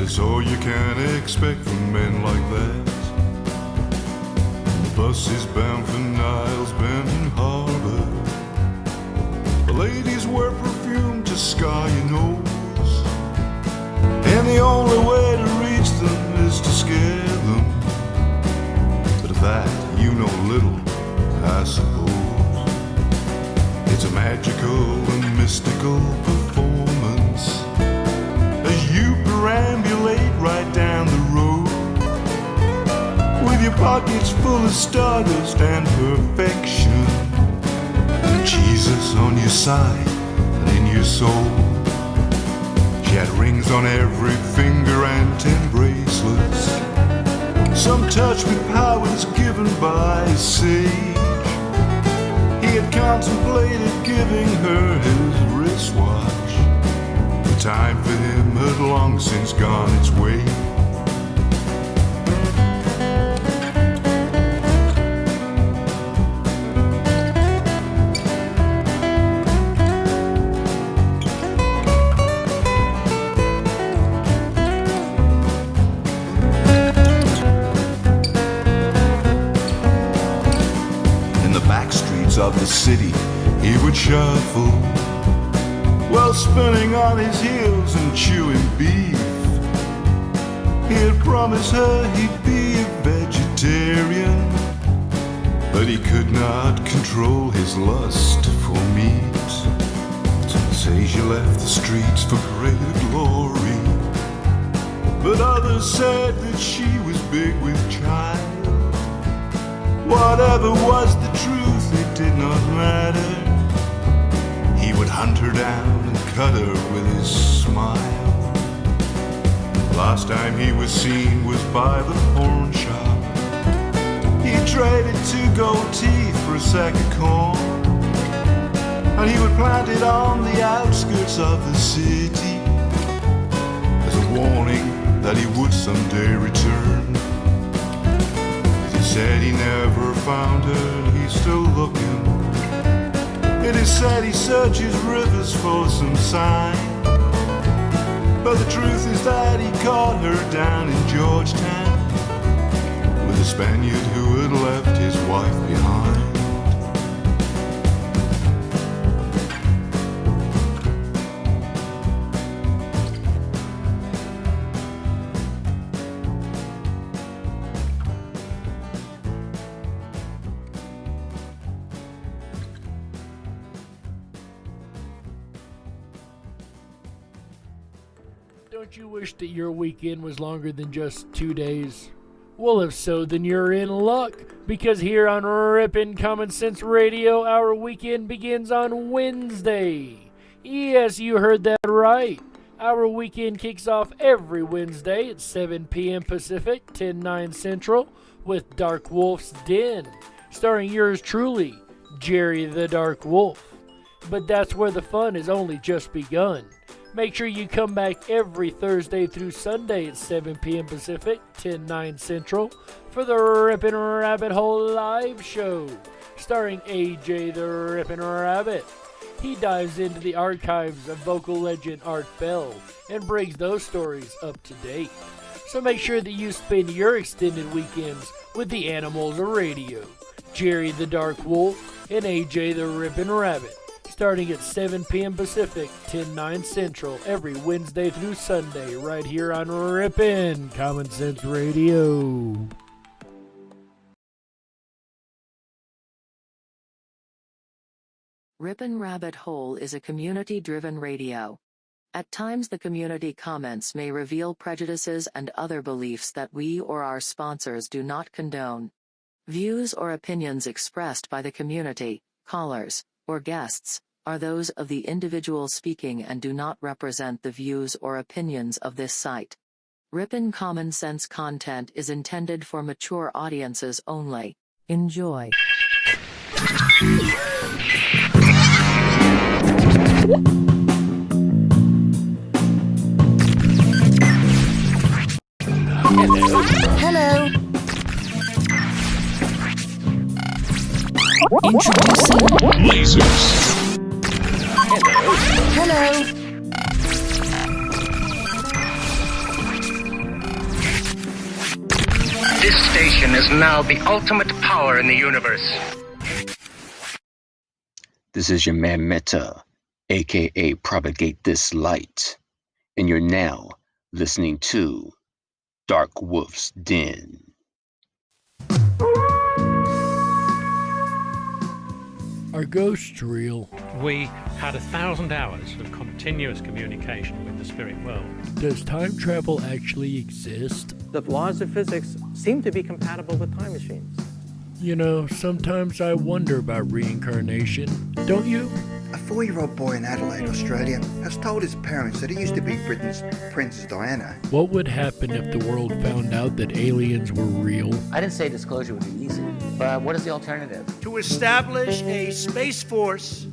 That's all you can expect from men like that. The bus is bound for Niles Bend Harbor. The ladies wear perfume to scar your nose, and the only way to reach them is to scare them. But of that you know little, I suppose. It's a magical and mystical performance as you perambulate right down the road, with your pockets full of stardust and perfection, and Jesus on your side and in your soul. She had rings on every finger and 10 bracelets, some touch with powers given by a sage. He had contemplated giving her his wristwatch. The time for him had long since gone its way. Of the city he would shuffle, while spinning on his heels and chewing beef. He had promised her he'd be a vegetarian, but he could not control his lust for meat. Some say she left the streets for greater glory, but others said that she was big with child. Whatever was the truth, it did not matter. He would hunt her down and cut her with his smile. Last time he was seen was by the pawn shop. He traded 2 gold teeth for a sack of corn, and he would plant it on the outskirts of the city as a warning that he would someday return. He said he never found her, he's still looking. It is said he searches rivers for some sign, but the truth is that he caught her down in Georgetown with a Spaniard who had left his wife behind. Don't you wish that your weekend was longer than just 2 days? Well, if so, then you're in luck, because here on Ripon Common Sense Radio, our weekend begins on Wednesday. Yes, you heard that right. Our weekend kicks off every Wednesday at 7 p.m. Pacific, 10/9 Central, with Dark Wolf's Den, starring yours truly, Jerry the Dark Wolf. But that's where the fun has only just begun. Make sure you come back every Thursday through Sunday at 7 p.m. Pacific, 10/9 Central, for the Ripon Rabbit Hole Live Show, starring AJ the Ripon Rabbit. He dives into the archives of vocal legend Art Bell and brings those stories up to date. So make sure that you spend your extended weekends with the animals of radio, Jerry the Dark Wolf and AJ the Ripon Rabbit, starting at 7 p.m. Pacific, 10/9 Central, every Wednesday through Sunday, right here on Ripon Common Sense Radio. Ripon Rabbit Hole is a community-driven radio. At times the community comments may reveal prejudices and other beliefs that we or our sponsors do not condone. Views or opinions expressed by the community, callers, or guests are those of the individual speaking and do not represent the views or opinions of this site. Ripon Common Sense content is intended for mature audiences only. Enjoy. Hello. Introducing lasers. Hello. Communication is now the ultimate power in the universe. This is your man Meta, aka Propagate This Light, and you're now listening to Dark Wolf's Den. Are ghosts real? We had 1,000 hours of continuous communication with the spirit world. Does time travel actually exist? The laws of physics seem to be compatible with time machines. You know, sometimes I wonder about reincarnation. Don't you? A 4-year-old boy in Adelaide, Australia, has told his parents that he used to be Britain's Princess Diana. What would happen if the world found out that aliens were real? I didn't say disclosure would be easy, but what is the alternative? To establish a space force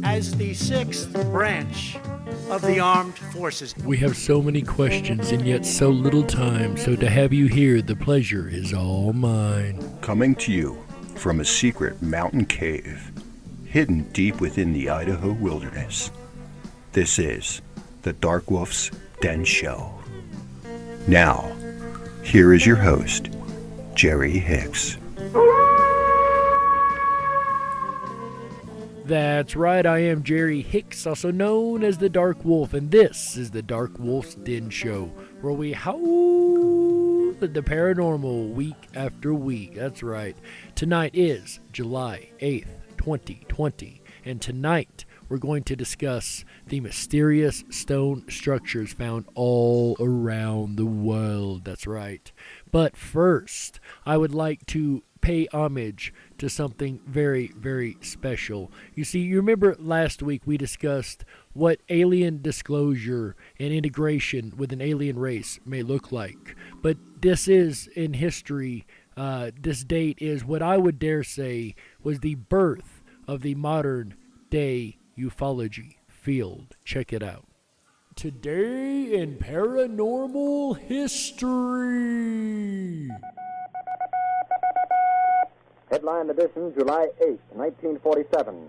as the 6th branch of the armed forces. We have so many questions and yet so little time, so to have you here, the pleasure is all mine. Coming to you from a secret mountain cave hidden deep within the Idaho wilderness, this is the Dark Wolf's Den Show. Now, here is your host, Jerry Hicks. That's right, I am Jerry Hicks, also known as the Dark Wolf, and this is the Dark Wolf's Den Show, where we howl at the paranormal week after week. That's right. Tonight is July 8th, 2020, and tonight we're going to discuss the mysterious stone structures found all around the world. That's right. But first, I would like to pay homage to something very, very special. You see, you remember last week we discussed what alien disclosure and integration with an alien race may look like. But this is, in history, this date is what I would dare say was the birth of the modern day ufology field. Check it out. Today in paranormal history. Headline edition, July 8, 1947.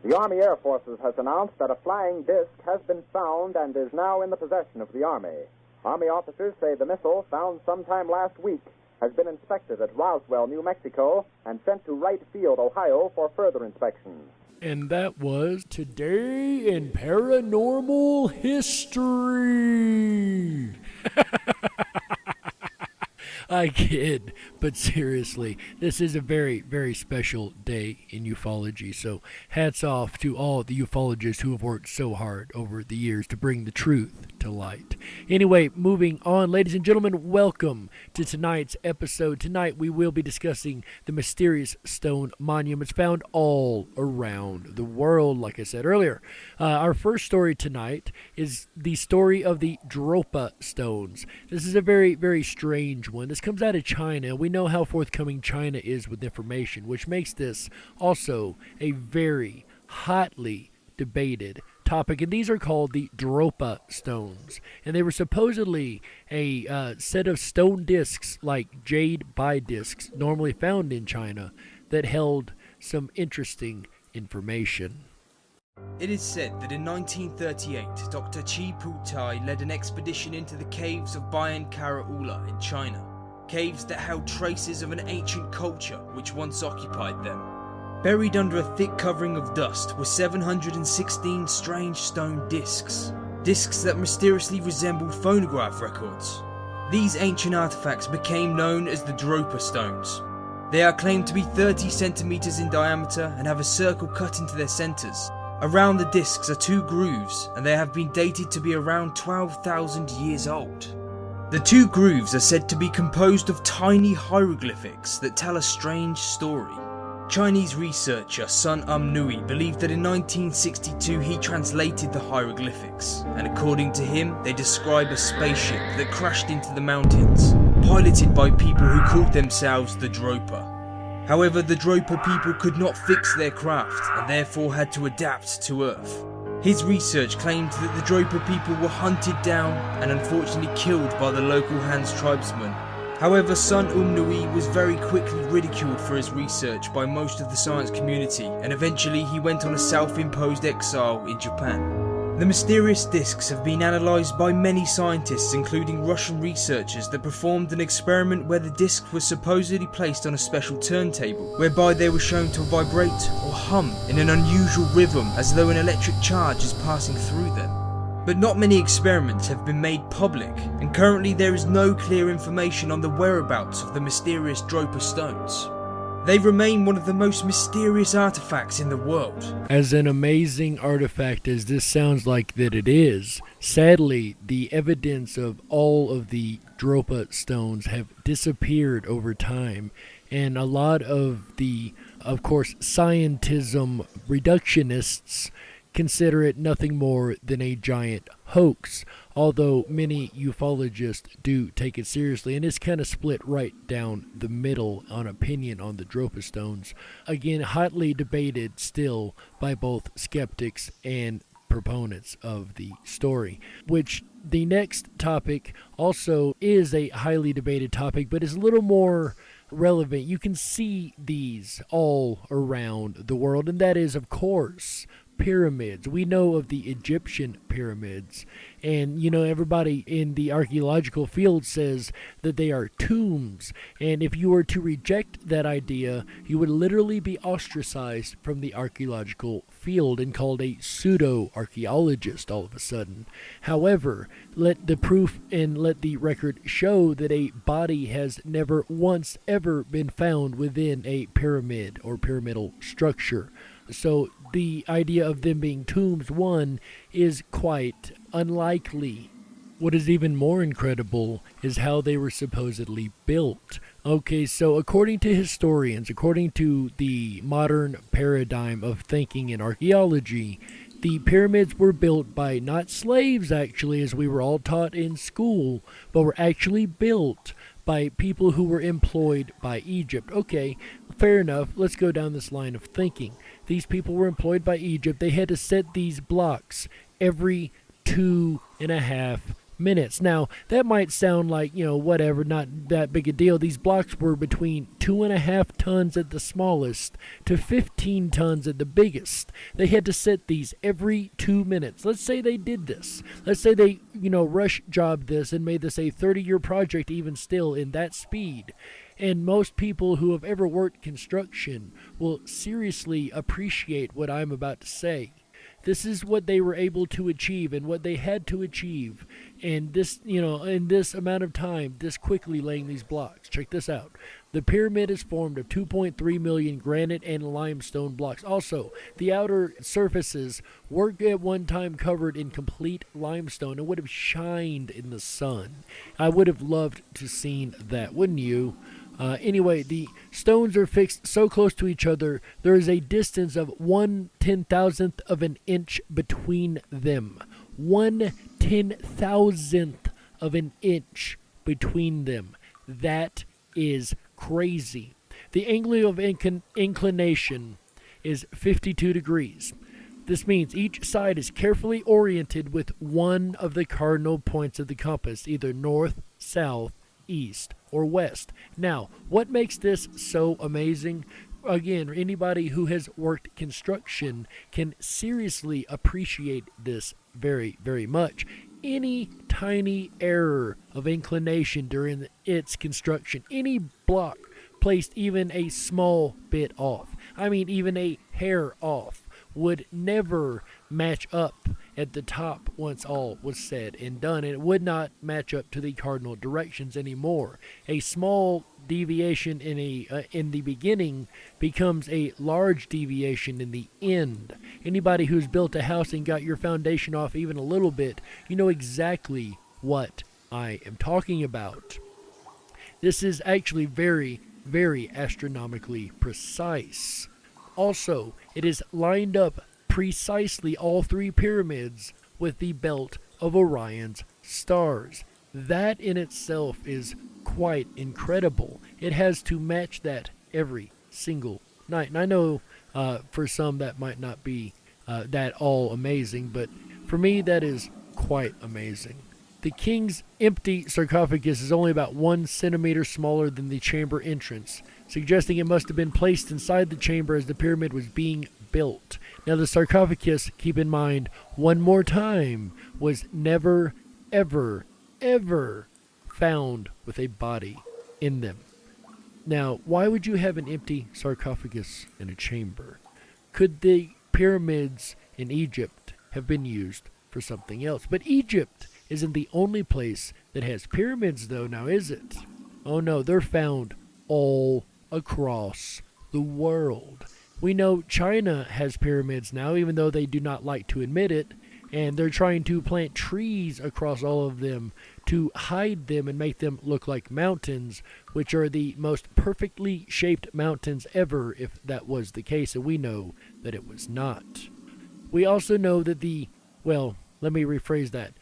The Army Air Forces has announced that a flying disc has been found and is now in the possession of the Army. Army officers say the missile, found sometime last week, has been inspected at Roswell, New Mexico, and sent to Wright Field, Ohio, for further inspection. And that was Today in Paranormal History. I kid, but seriously, this is a very, very special day in ufology, so hats off to all the ufologists who have worked so hard over the years to bring the truth to light. Anyway, moving on, ladies and gentlemen, welcome to tonight's episode. Tonight we will be discussing the mysterious stone monuments found all around the world, like I said earlier. Our first story tonight is the story of the Dropa stones. This is a very, very strange one. This comes out of China. We know how forthcoming China is with information, which makes this also a very hotly debated topic. And these are called the Dropa stones. And they were supposedly a set of stone discs like jade discs normally found in China that held some interesting information. It is said that in 1938, Dr. Chi Pu-tai led an expedition into the caves of Bayan Karaula in China. Caves that held traces of an ancient culture which once occupied them. Buried under a thick covering of dust were 716 strange stone discs. Discs that mysteriously resembled phonograph records. These ancient artifacts became known as the Dropa stones. They are claimed to be 30 centimeters in diameter and have a circle cut into their centers. Around the discs are 2 grooves, and they have been dated to be around 12,000 years old. The 2 grooves are said to be composed of tiny hieroglyphics that tell a strange story. Chinese researcher Sun Nui believed that in 1962 he translated the hieroglyphics, and according to him, they describe a spaceship that crashed into the mountains, piloted by people who called themselves the Dropa. However, the Dropa people could not fix their craft, and therefore had to adapt to Earth. His research claimed that the Dropa people were hunted down and unfortunately killed by the local Hans tribesmen. However, Sun Nui was very quickly ridiculed for his research by most of the science community, and eventually he went on a self-imposed exile in Japan. The mysterious discs have been analysed by many scientists, including Russian researchers that performed an experiment where the discs were supposedly placed on a special turntable, whereby they were shown to vibrate or hum in an unusual rhythm as though an electric charge is passing through them. But not many experiments have been made public, and currently there is no clear information on the whereabouts of the mysterious Dropa stones. They remain one of the most mysterious artifacts in the world. As an amazing artifact as this sounds like that it is, sadly, the evidence of all of the Dropa stones have disappeared over time, and a lot of the, of course, scientism reductionists consider it nothing more than a giant hoax, although many ufologists do take it seriously, and it's kind of split right down the middle on opinion on the Dropa stones. Again, hotly debated still by both skeptics and proponents of the story, which the next topic also is a highly debated topic, but is a little more relevant. You can see these all around the world, and that is, of course, pyramids. We know of the Egyptian pyramids, and everybody in the archaeological field says that they are tombs, and if you were to reject that idea, you would literally be ostracized from the archaeological field and called a pseudo-archaeologist all of a sudden. However, let the proof and let the record show that a body has never once ever been found within a pyramid or pyramidal structure. So the idea of them being tombs, one, is quite unlikely. What is even more incredible is how they were supposedly built. Okay, so according to historians, according to the modern paradigm of thinking in archaeology, the pyramids were built by not slaves, actually, as we were all taught in school, but were actually built by people who were employed by Egypt. Okay, fair enough. Let's go down this line of thinking. These people were employed by Egypt. They had to set these blocks every 2.5 minutes. Now, that might sound like, whatever, not that big a deal. These blocks were between 2.5 tons at the smallest to 15 tons at the biggest. They had to set these every 2 minutes. Let's say they did this. Let's say they, rush jobbed this and made this a 30-year project even still in that speed. And most people who have ever worked construction will seriously appreciate what I'm about to say. This is what they were able to achieve and what they had to achieve. And this, in this amount of time, this quickly laying these blocks. Check this out. The pyramid is formed of 2.3 million granite and limestone blocks. Also, the outer surfaces were at one time covered in complete limestone and would have shined in the sun. I would have loved to seen that, wouldn't you? Anyway, the stones are fixed so close to each other, there is a distance of 1/10,000th of an inch between them. 1/10,000th of an inch between them. That is crazy. The angle of inclination is 52 degrees. This means each side is carefully oriented with one of the cardinal points of the compass, either north, south, east, or west. Now, what makes this so amazing? Again, anybody who has worked construction can seriously appreciate this very, very much. Any tiny error of inclination during its construction, any block placed even a small bit off, even a hair off, would never match up at the top once all was said and done, and it would not match up to the cardinal directions anymore. A small deviation in the beginning becomes a large deviation in the end. Anybody who's built a house and got your foundation off even a little bit, you know exactly what I am talking about. This is actually very, very astronomically precise. Also, it is lined up precisely, all three pyramids, with the belt of Orion's stars. That in itself is quite incredible. It has to match that every single night. And I know for some that might not be that all amazing, but for me that is quite amazing. The king's empty sarcophagus is only about 1 centimeter smaller than the chamber entrance, suggesting it must have been placed inside the chamber as the pyramid was being built. Now the sarcophagus, keep in mind, one more time, was never, ever, ever found with a body in them. Now, why would you have an empty sarcophagus in a chamber? Could the pyramids in Egypt have been used for something else? But Egypt isn't the only place that has pyramids, though, now is it? Oh no, they're found all across the world. We know China has pyramids now, even though they do not like to admit it, and they're trying to plant trees across all of them to hide them and make them look like mountains, which are the most perfectly shaped mountains ever, if that was the case, and we know that it was not. We also know that let me rephrase that.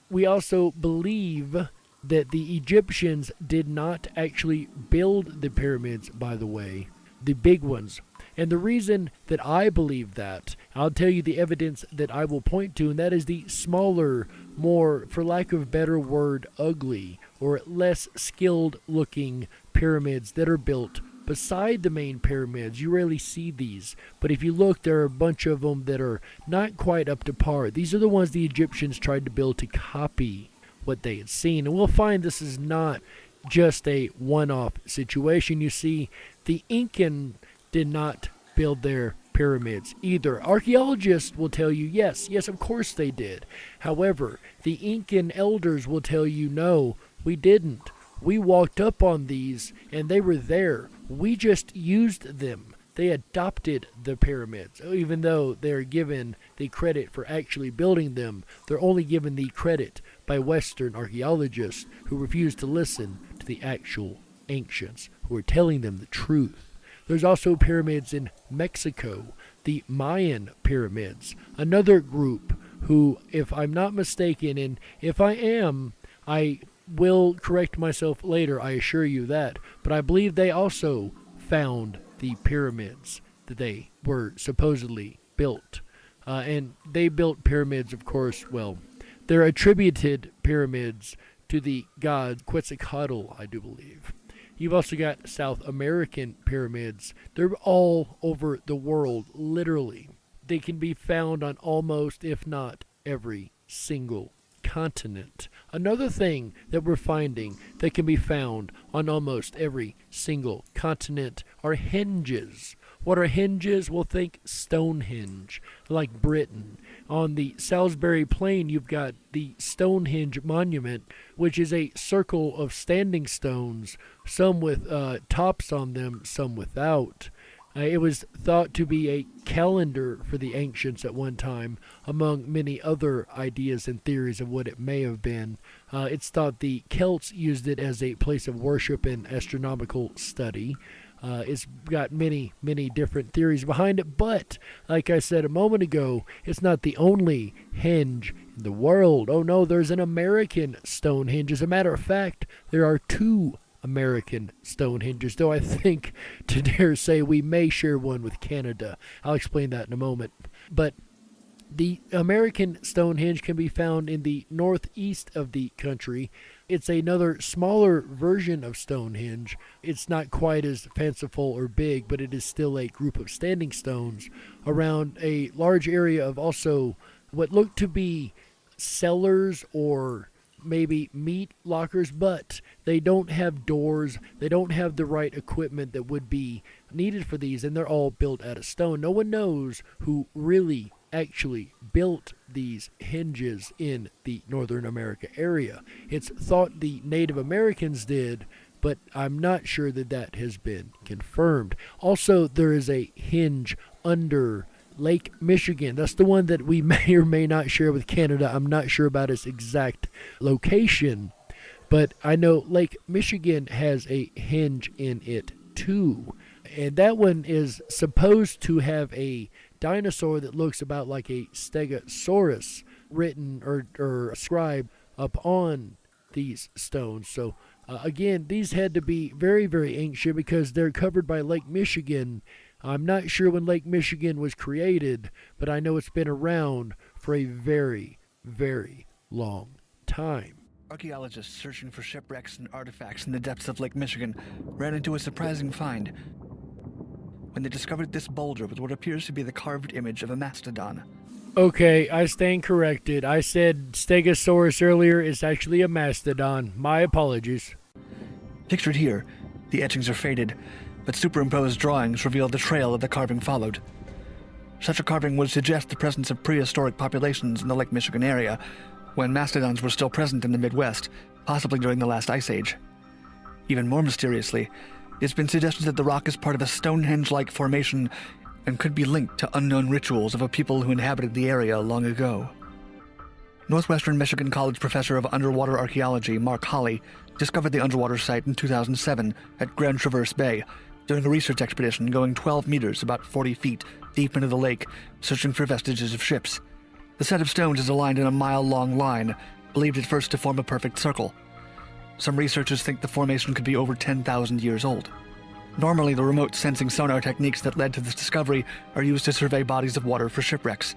We also believe that the Egyptians did not actually build the pyramids, by the way, the big ones. And the reason that I believe that, I'll tell you the evidence that I will point to, and that is the smaller, more, for lack of a better word, ugly, or less skilled looking pyramids that are built beside the main pyramids. You rarely see these, but if you look, there are a bunch of them that are not quite up to par. These are the ones the Egyptians tried to build to copy what they had seen, and we'll find this is not just a one-off situation. You see, the Incan did not build their pyramids either. Archaeologists will tell you yes, of course they did. However, the Incan elders will tell you no, we didn't. We walked up on these and they were there. We just used them. They adopted the pyramids. Even though they're given the credit for actually building them, they're only given the credit by Western archaeologists who refuse to listen to the actual ancients who are telling them the truth. There's also pyramids in Mexico, the Mayan pyramids, another group who, if I'm not mistaken, and if I am, I will correct myself later, I assure you that, but I believe they also found the pyramids that they were supposedly built. And they built pyramids, of course, they're attributed pyramids to the god Quetzalcoatl, I do believe. You've also got South American pyramids. They're all over the world, literally. They can be found on almost, if not every single continent. Another thing that we're finding that can be found on almost every single continent are henges. What are henges? Well, think Stonehenge, like Britain. On the Salisbury Plain, you've got the Stonehenge Monument, which is a circle of standing stones, some with tops on them, some without. It was thought to be a calendar for the ancients at one time, among many other ideas and theories of what it may have been. It's thought the Celts used it as a place of worship and astronomical study. It's got many, many different theories behind it, but like I said a moment ago, it's not the only henge in the world. Oh no, there's an American Stonehenge. As a matter of fact, there are two American Stonehenges, though I think to dare say we may share one with Canada. I'll explain that in a moment. But the American Stonehenge can be found in the northeast of the country. It's another smaller version of Stonehenge. It's not quite as fanciful or big, but it is still a group of standing stones around a large area of also what look to be cellars or maybe meat lockers, but they don't have doors. They don't have the right equipment that would be needed for these, and they're all built out of stone. No one knows who really actually built these henges in the Northern America area. It's thought the Native Americans did, but I'm not sure that that has been confirmed. Also, there is a henge under Lake Michigan. That's the one that we may or may not share with Canada. I'm not sure about its exact location, but I know Lake Michigan has a henge in it too. And that one is supposed to have a dinosaur that looks about like a stegosaurus written or scribed up on these stones. So again, these had to be very, very ancient because they're covered by Lake Michigan. I'm not sure when Lake Michigan was created, but I know it's been around for a very, very long time. Archaeologists searching for shipwrecks and artifacts in the depths of Lake Michigan ran into a surprising find. when they discovered this boulder with what appears to be the carved image of a mastodon. Okay, I stand corrected. I said Stegosaurus earlier. It's actually a mastodon. My apologies. Pictured here, the etchings are faded, but superimposed drawings reveal the trail that the carving followed. Such a carving would suggest the presence of prehistoric populations in the Lake Michigan area, when mastodons were still present in the Midwest, possibly during the last ice age. Even more mysteriously, it's been suggested that the rock is part of a Stonehenge-like formation and could be linked to unknown rituals of a people who inhabited the area long ago. Northwestern Michigan College professor of underwater archaeology Mark Holley discovered the underwater site in 2007 at Grand Traverse Bay during a research expedition going 12 meters, about 40 feet, deep into the lake, searching for vestiges of ships. The set of stones is aligned in a mile-long line, believed at first to form a perfect circle. Some researchers think the formation could be over 10,000 years old. Normally, the remote sensing sonar techniques that led to this discovery are used to survey bodies of water for shipwrecks.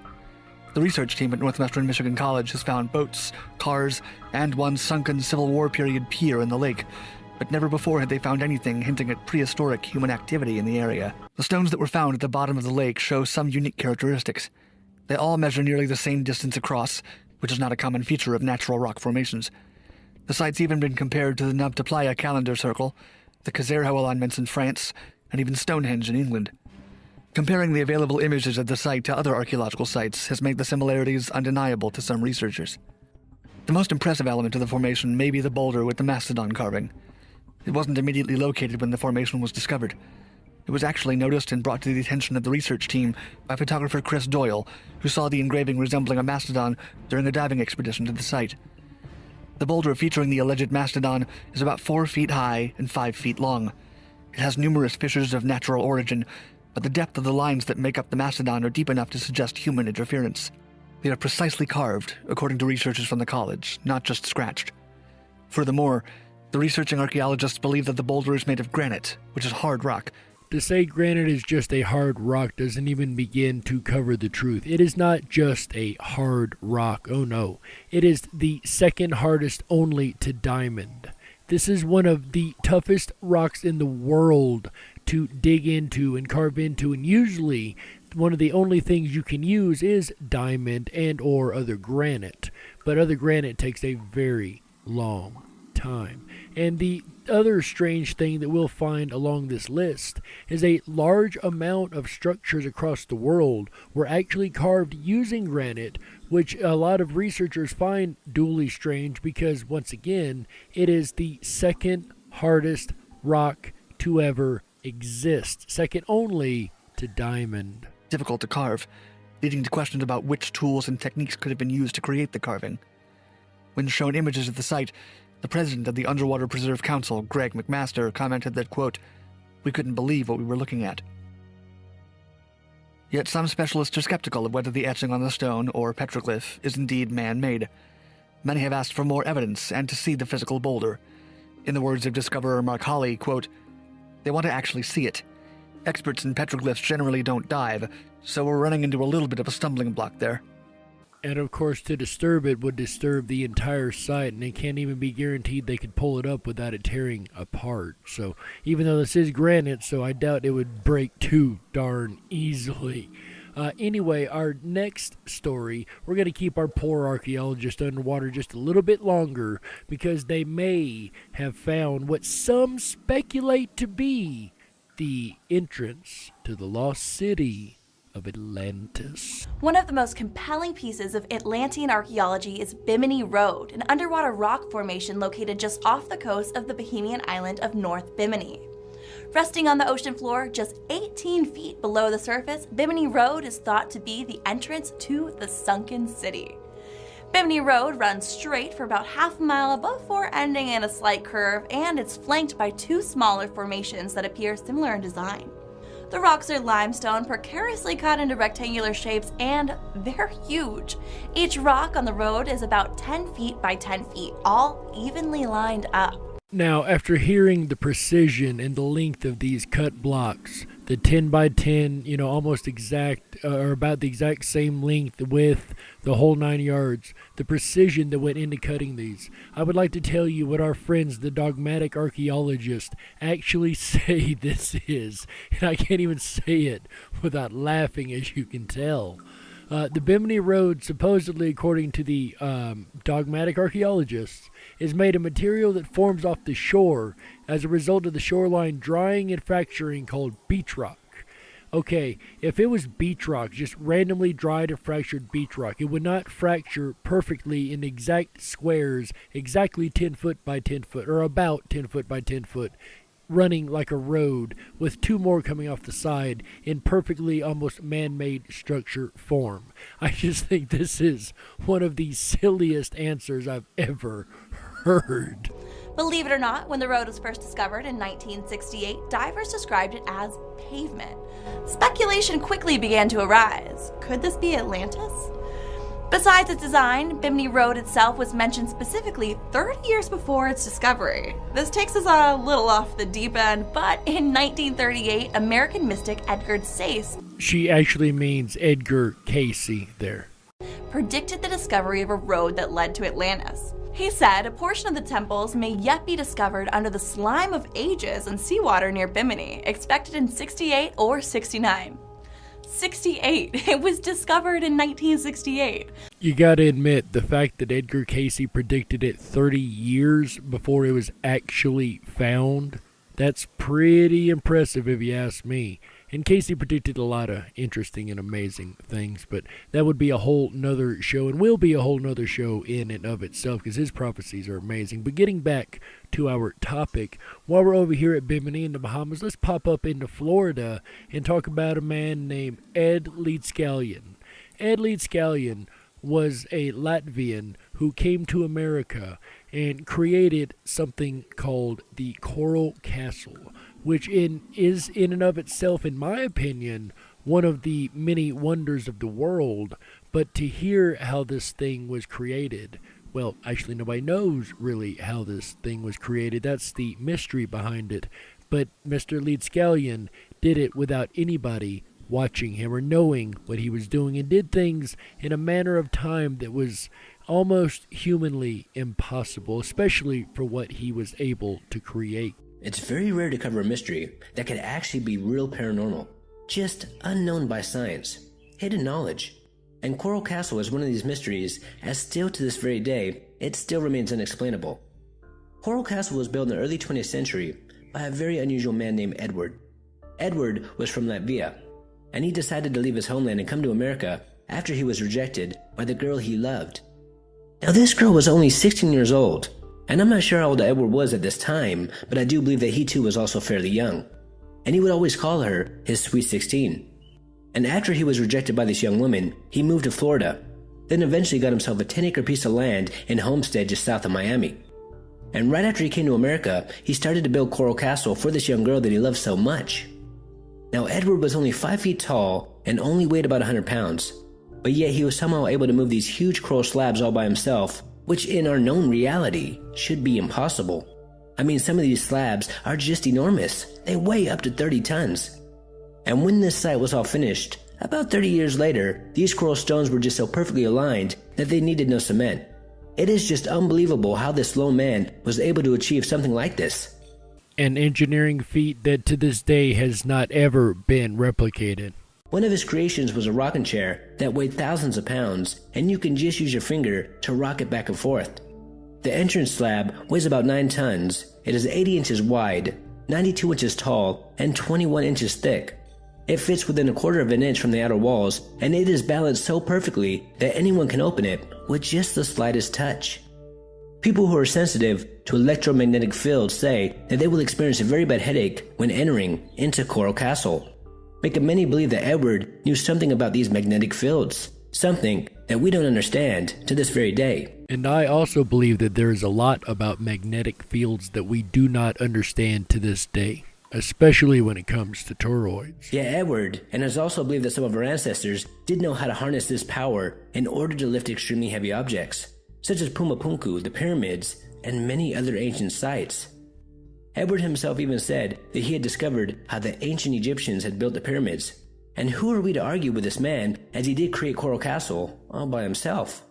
The research team at Northwestern Michigan College has found boats, cars, and one sunken Civil War period pier in the lake, but never before had they found anything hinting at prehistoric human activity in the area. The stones that were found at the bottom of the lake show some unique characteristics. They all measure nearly the same distance across, which is not a common feature of natural rock formations. The site's even been compared to the Nabta Playa calendar circle, the Kazerho alignments in France, and even Stonehenge in England. Comparing the available images of the site to other archaeological sites has made the similarities undeniable to some researchers. The most impressive element of the formation may be the boulder with the mastodon carving. It wasn't immediately located when the formation was discovered. It was actually noticed and brought to the attention of the research team by photographer Chris Doyle, who saw the engraving resembling a mastodon during a diving expedition to the site. The boulder featuring the alleged mastodon is about 4 feet high and 5 feet long. It has numerous fissures of natural origin, but the depth of the lines that make up the mastodon are deep enough to suggest human interference. They are precisely carved, according to researchers from the college, not just scratched. Furthermore, the researching archaeologists believe that the boulder is made of granite, which is hard rock. To say granite is just a hard rock doesn't even begin to cover the truth. It is not just a hard rock, oh no. It is the second hardest only to diamond. This is one of the toughest rocks in the world to dig into and carve into, and usually one of the only things you can use is diamond and or other granite. But other granite takes a very long time. And the other strange thing that we'll find along this list is a large amount of structures across the world were actually carved using granite, which a lot of researchers find duly strange because, once again, it is the second hardest rock to ever exist, second only to diamond. Difficult to carve, leading to questions about which tools and techniques could have been used to create the carving. When shown images of the site, the president of the Underwater Preserve Council, Greg McMaster, commented that, quote, "We couldn't believe what we were looking at." Yet some specialists are skeptical of whether the etching on the stone, or petroglyph, is indeed man-made. Many have asked for more evidence and to see the physical boulder. In the words of discoverer Mark Holley, quote, "They want to actually see it. Experts in petroglyphs generally don't dive, so we're running into a little bit of a stumbling block there." And of course, to disturb it would disturb the entire site, and it can't even be guaranteed they could pull it up without it tearing apart. So even though this is granite, so I doubt it would break too darn easily. Anyway, our next story, we're going to keep our poor archaeologists underwater just a little bit longer because they may have found what some speculate to be the entrance to the lost city of Atlantis. One of the most compelling pieces of Atlantean archaeology is Bimini Road, an underwater rock formation located just off the coast of the Bohemian island of North Bimini. Resting on the ocean floor just 18 feet below the surface, Bimini Road is thought to be the entrance to the sunken city. Bimini Road runs straight for about half a mile before ending in a slight curve, and it's flanked by 2 smaller formations that appear similar in design. The rocks are limestone, precariously cut into rectangular shapes, and they're huge. Each rock on the road is about 10 feet by 10 feet, all evenly lined up. Now, after hearing the precision and the length of these cut blocks, the 10 by 10, almost exact, or about the exact same length, width, the whole 9 yards, the precision that went into cutting these, I would like to tell you what our friends, the dogmatic archaeologists, actually say this is. And I can't even say it without laughing, as you can tell. The Bimini Road, supposedly according to the dogmatic archaeologists, is made of material that forms off the shore as a result of the shoreline drying and fracturing called beach rock. Okay, if it was beach rock, just randomly dried and fractured beach rock, it would not fracture perfectly in exact squares, exactly 10 foot by 10 foot, or about 10 foot by 10 foot, running like a road with two more coming off the side in perfectly almost man-made structure form. I just think this is one of the silliest answers I've ever heard. Believe it or not, when the road was first discovered in 1968, divers described it as pavement. Speculation quickly began to arise. Could this be Atlantis? Besides its design, Bimini Road itself was mentioned specifically 30 years before its discovery. This takes us a little off the deep end, but in 1938, American mystic Edgar Cayce, she actually means Edgar Casey there, predicted the discovery of a road that led to Atlantis. He said a portion of the temples may yet be discovered under the slime of ages and seawater near Bimini, expected in 68 or 69. 68. It was discovered in 1968. You gotta admit, the fact that Edgar Casey predicted it 30 years before it was actually found, that's pretty impressive if you ask me. And Casey predicted a lot of interesting and amazing things, but that would be a whole nother show, and will be a whole nother show in and of itself, because his prophecies are amazing. But getting back to our topic, while we're over here at Bimini in the Bahamas, let's pop up into Florida and talk about a man named Ed Leedscallion. Ed Leedscallion was a Latvian who came to America and created something called the Coral Castle, which is in and of itself, in my opinion, one of the many wonders of the world. But to hear how this thing was created, well, actually nobody knows really how this thing was created. That's the mystery behind it. But Mr. Leedscallion did it without anybody watching him or knowing what he was doing, and did things in a manner of time that was almost humanly impossible, especially for what he was able to create. It's very rare to cover a mystery that could actually be real paranormal, just unknown by science, hidden knowledge. And Coral Castle is one of these mysteries, as still to this very day, it still remains unexplainable. Coral Castle was built in the early 20th century by a very unusual man named Edward. Edward was from Latvia, and he decided to leave his homeland and come to America after he was rejected by the girl he loved. Now this girl was only 16 years old, and I'm not sure how old Edward was at this time, but I do believe that he too was also fairly young. And he would always call her his Sweet 16. And after he was rejected by this young woman, he moved to Florida, then eventually got himself a 10-acre piece of land in Homestead just south of Miami. And right after he came to America, he started to build Coral Castle for this young girl that he loved so much. Now Edward was only 5 feet tall and only weighed about 100 pounds, but yet he was somehow able to move these huge coral slabs all by himself, which in our known reality should be impossible. I mean, some of these slabs are just enormous. They weigh up to 30 tons. And when this site was all finished, about 30 years later, these coral stones were just so perfectly aligned that they needed no cement. It is just unbelievable how this lone man was able to achieve something like this. An engineering feat that to this day has not ever been replicated. One of his creations was a rocking chair that weighed thousands of pounds, and you can just use your finger to rock it back and forth. The entrance slab weighs about 9 tons. It is 80 inches wide, 92 inches tall, and 21 inches thick. It fits within 1/4 of an inch from the outer walls, and it is balanced so perfectly that anyone can open it with just the slightest touch. People who are sensitive to electromagnetic fields say that they will experience a very bad headache when entering into Coral Castle, making many believe that Edward knew something about these magnetic fields, something that we don't understand to this very day. And I also believe that there is a lot about magnetic fields that we do not understand to this day, especially when it comes to toroids. Yeah, Edward, and it's also believed that some of our ancestors did know how to harness this power in order to lift extremely heavy objects, such as Pumapunku, the pyramids, and many other ancient sites. Edward himself even said that he had discovered how the ancient Egyptians had built the pyramids. And who are we to argue with this man, as he did create Coral Castle all by himself?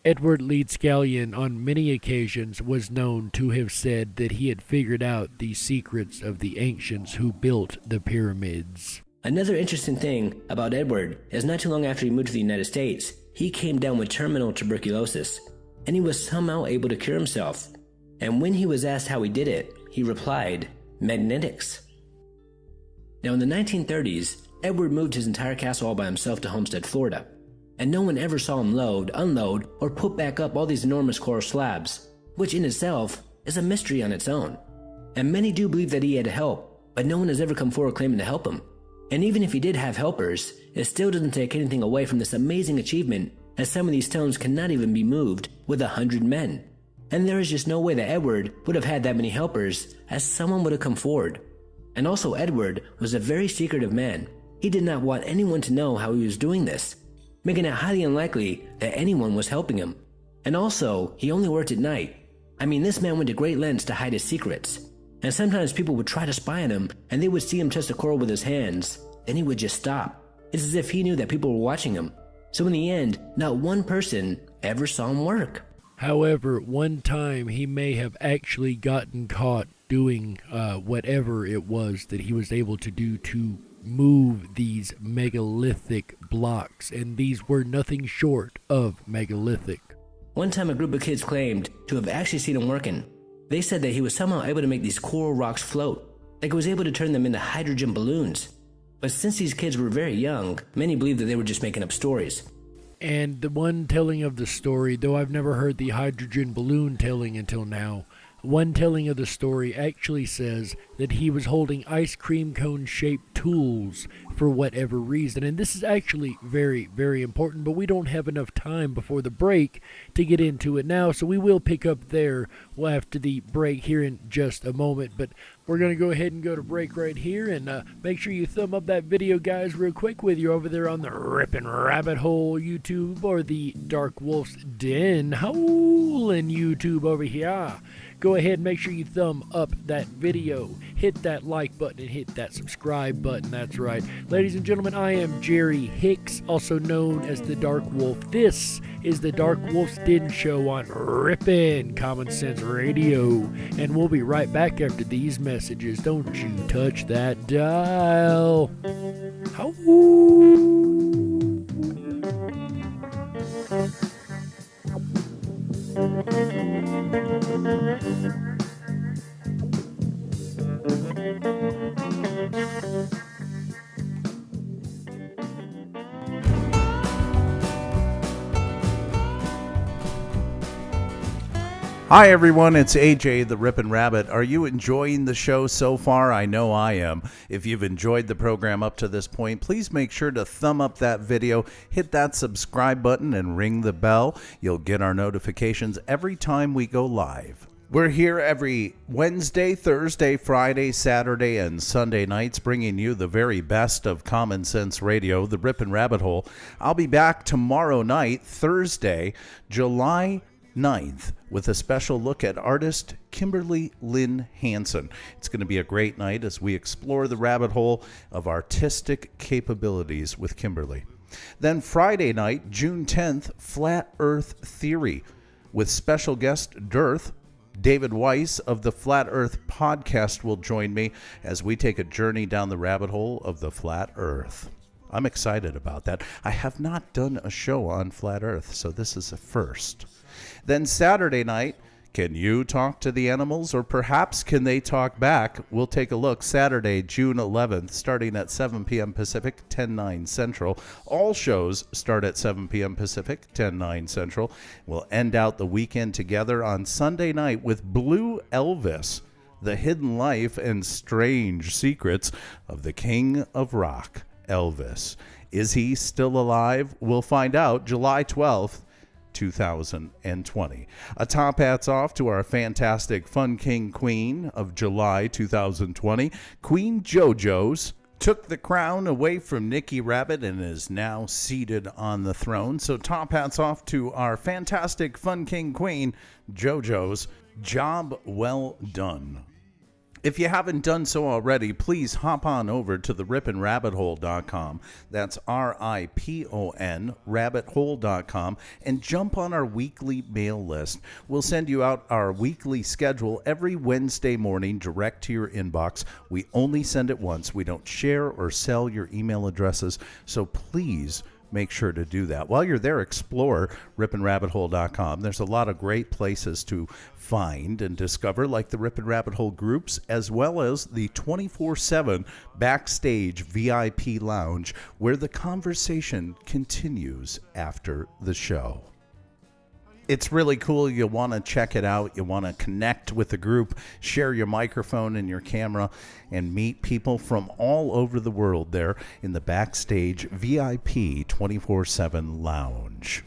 Edward Leedskallion on many occasions was known to have said that he had figured out the secrets of the ancients who built the pyramids. Another interesting thing about Edward is not too long after he moved to the United States, he came down with terminal tuberculosis, and he was somehow able to cure himself. And when he was asked how he did it, he replied, magnetics. Now in the 1930s, Edward moved his entire castle all by himself to Homestead, Florida, and no one ever saw him load, unload, or put back up all these enormous coral slabs, which in itself is a mystery on its own. And many do believe that he had help, but no one has ever come forward claiming to help him. And even if he did have helpers, it still doesn't take anything away from this amazing achievement, as some of these stones cannot even be moved with 100 men. And there is just no way that Edward would have had that many helpers, as someone would have come forward. And also Edward was a very secretive man. He did not want anyone to know how he was doing this, making it highly unlikely that anyone was helping him. And also, he only worked at night. I mean, this man went to great lengths to hide his secrets. And sometimes people would try to spy on him, and they would see him touch the coral with his hands. Then he would just stop. It's as if he knew that people were watching him. So in the end, not one person ever saw him work. However, one time he may have actually gotten caught doing whatever it was that he was able to do to move these megalithic blocks, and these were nothing short of megalithic. One time a group of kids claimed to have actually seen him working. They said that he was somehow able to make these coral rocks float, like he was able to turn them into hydrogen balloons. But since these kids were very young, many believed that they were just making up stories. And the one telling of the story, though I've never heard the hydrogen balloon telling until now, one telling of the story actually says that he was holding ice cream cone shaped tools for whatever reason. And this is actually very, very important, but we don't have enough time before the break to get into it now, so we will pick up there after the break here in just a moment. But we're going to go ahead and go to break right here, and make sure you thumb up that video, guys, real quick, whether you're over there on the Ripon Rabbit Hole YouTube or the Dark Wolf's Den Howlin' YouTube over here. Go ahead and make sure you thumb up that video, hit that like button, and hit that subscribe button. That's right. Ladies and gentlemen, I am Jerry Hicks, also known as the Dark Wolf. This is the Dark Wolf's Den Show on Ripon Common Sense Radio. And we'll be right back after these messages. Don't you touch that dial. How? Hi everyone, it's AJ the Ripon Rabbit. Are you enjoying the show so far? I know I am. If you've enjoyed the program up to this point, please make sure to thumb up that video, hit that subscribe button, and ring the bell. You'll get our notifications every time we go live. We're here every Wednesday, Thursday, Friday, Saturday, and Sunday nights, bringing you the very best of Common Sense Radio, the Ripon Rabbit Hole. I'll be back tomorrow night, Thursday, July 9th, with a special look at artist Kimberly Lynn Hansen. It's going to be a great night as we explore the rabbit hole of artistic capabilities with Kimberly. Then Friday night, June 10th, Flat Earth Theory, with special guest Dearth. David Weiss of the Flat Earth Podcast will join me as we take a journey down the rabbit hole of the Flat Earth. I'm excited about that. I have not done a show on Flat Earth, so this is a first. Then Saturday night, can you talk to the animals, or perhaps can they talk back? We'll take a look Saturday, June 11th, starting at 7 p.m. Pacific, 10/9 Central. All shows start at 7 p.m. Pacific, 10/9 Central. We'll end out the weekend together on Sunday night with Blue Elvis, the hidden life and strange secrets of the King of Rock, Elvis. Is he still alive? We'll find out July 12th. 2020. A top hats off to our fantastic Fun King Queen of July 2020. Queen JoJo's took the crown away from Nikki Rabbit and is now seated on the throne. So top hats off to our fantastic Fun King Queen, JoJo's. Job well done. If you haven't done so already, please hop on over to the riponrabbithole.com. That's RIPON, rabbithole.com, and jump on our weekly mail list. We'll send you out our weekly schedule every Wednesday morning direct to your inbox. We only send it once. We don't share or sell your email addresses, so please make sure to do that. While you're there, explore riponrabbithole.com. There's a lot of great places to find and discover, like the Ripon Rabbit Hole groups, as well as the 24/7 Backstage VIP Lounge, where the conversation continues after the show. It's really cool. You'll want to check it out. You want to connect with the group, share your microphone and your camera, and meet people from all over the world there in the Backstage VIP 24/7 Lounge.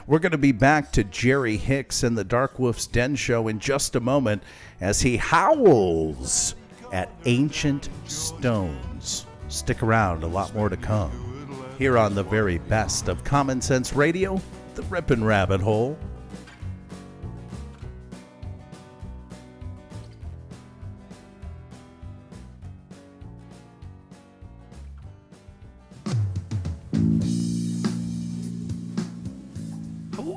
We're going to be back to Jerry Hicks and the Dark Wolf's Den Show in just a moment as he howls at ancient stones. Stick around, a lot more to come. Here on the very best of Common Sense Radio, the Ripon Rabbit Hole.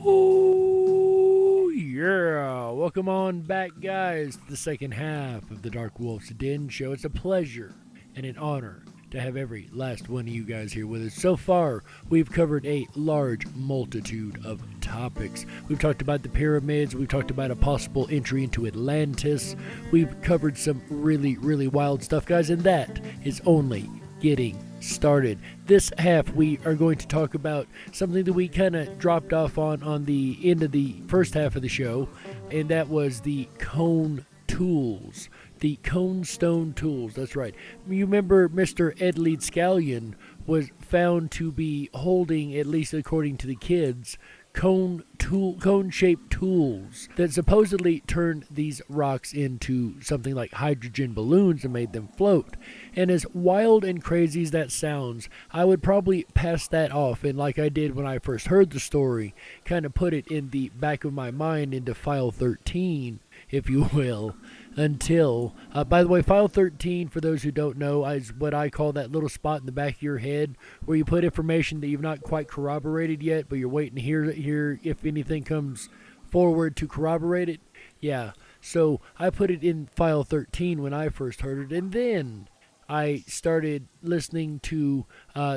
Oh, yeah. Welcome on back, guys, to the second half of the Dark Wolf's Den Show. It's a pleasure and an honor to have every last one of you guys here with us. So far, we've covered a large multitude of topics. We've talked about the pyramids. We've talked about a possible entry into Atlantis. We've covered some really, really wild stuff, guys, and that is only getting started. This half, we are going to talk about something that we kind of dropped off on the end of the first half of the show, and that was the cone tools. The cone stone tools, that's right. You remember Mr. Ed Leedscallion was found to be holding, at least according to the kids, cone-shaped tools that supposedly turned these rocks into something like hydrogen balloons and made them float. And as wild and crazy as that sounds, I would probably pass that off, and like I did when I first heard the story, kind of put it in the back of my mind into file 13, if you will, until, by the way, file 13, for those who don't know, is what I call that little spot in the back of your head where you put information that you've not quite corroborated yet, but you're waiting to hear if anything comes forward to corroborate it. Yeah, so I put it in file 13 when I first heard it, and then I started listening to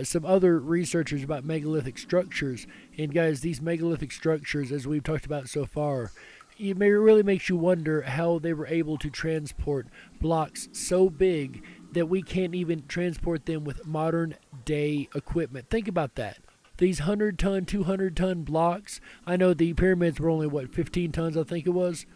some other researchers about megalithic structures. And guys, these megalithic structures, as we've talked about so far, it really makes you wonder how they were able to transport blocks so big that we can't even transport them with modern day equipment. Think about that. These 100-ton, 200-ton blocks, I know the pyramids were only, 15 tons, I think it was,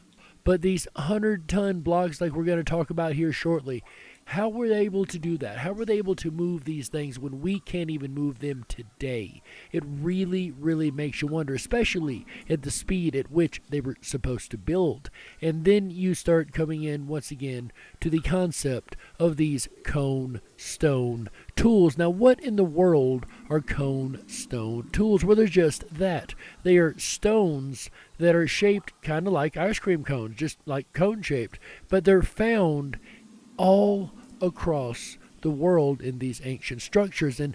but these 100-ton blocks like we're going to talk about here shortly, how were they able to do that? How were they able to move these things when we can't even move them today? It really, really makes you wonder, especially at the speed at which they were supposed to build. And then you start coming in, once again, to the concept of these cone stone tools. Now, what in the world are cone stone tools? Well, they're just that. They are stones that are shaped kind of like ice cream cones, just like cone-shaped, but they're found all across the world in these ancient structures. And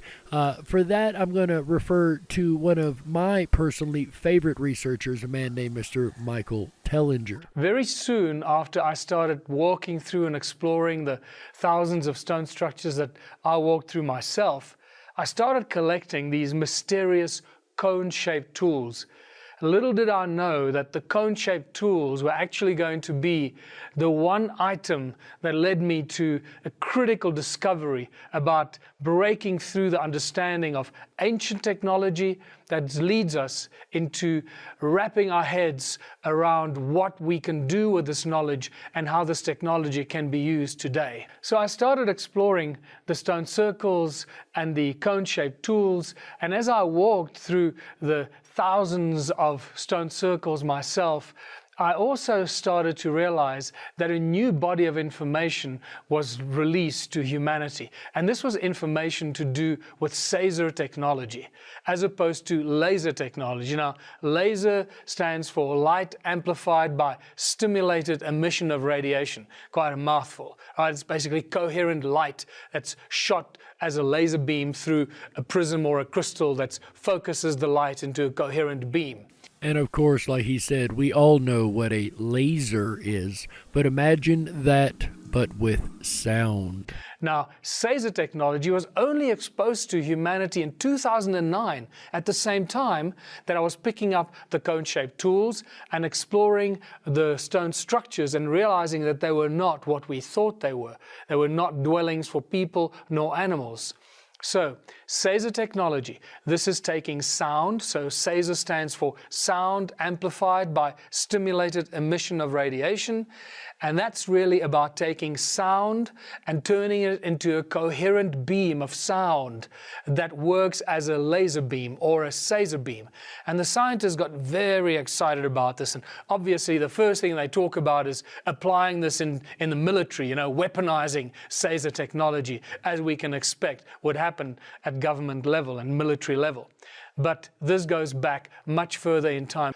for that, I'm going to refer to one of my personally favorite researchers, a man named Mr. Michael Tellinger. Very soon after I started walking through and exploring the thousands of stone structures that I walked through myself, I started collecting these mysterious cone-shaped tools. Little did I know that the cone-shaped tools were actually going to be the one item that led me to a critical discovery about breaking through the understanding of ancient technology that leads us into wrapping our heads around what we can do with this knowledge and how this technology can be used today. So I started exploring the stone circles and the cone-shaped tools, and as I walked through the thousands of stone circles myself, I also started to realize that a new body of information was released to humanity. And this was information to do with Caesar technology, as opposed to laser technology. Now, laser stands for light amplified by stimulated emission of radiation. Quite a mouthful, right? It's basically coherent light that's shot as a laser beam through a prism or a crystal that focuses the light into a coherent beam. And of course, like he said, we all know what a laser is, but imagine that, but with sound. Now, Caesar technology was only exposed to humanity in 2009, at the same time that I was picking up the cone-shaped tools and exploring the stone structures and realizing that they were not what we thought they were. They were not dwellings for people nor animals. So, Caesar technology, this is taking sound, so Caesar stands for sound amplified by stimulated emission of radiation, and that's really about taking sound and turning it into a coherent beam of sound that works as a laser beam or a Caesar beam. And the scientists got very excited about this, and obviously the first thing they talk about is applying this in the military, weaponizing Caesar technology, as we can expect would happen at government level and military level. But this goes back much further in time.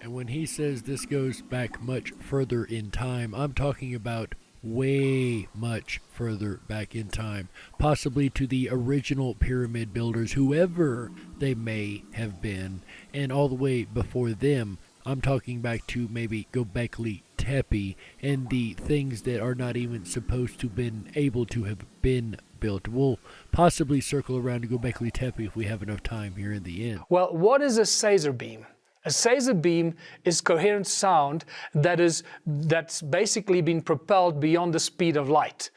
And when he says this goes back much further in time, I'm talking about way much further back in time, possibly to the original pyramid builders, whoever they may have been, and all the way before them. I'm talking back to maybe Göbekli Tepe and the things that are not even supposed to been able to have been built. We'll possibly circle around to Göbekli Tepe if we have enough time here in the end. Well, what is a Caesar beam? A Caesar beam is coherent sound that's basically been propelled beyond the speed of light.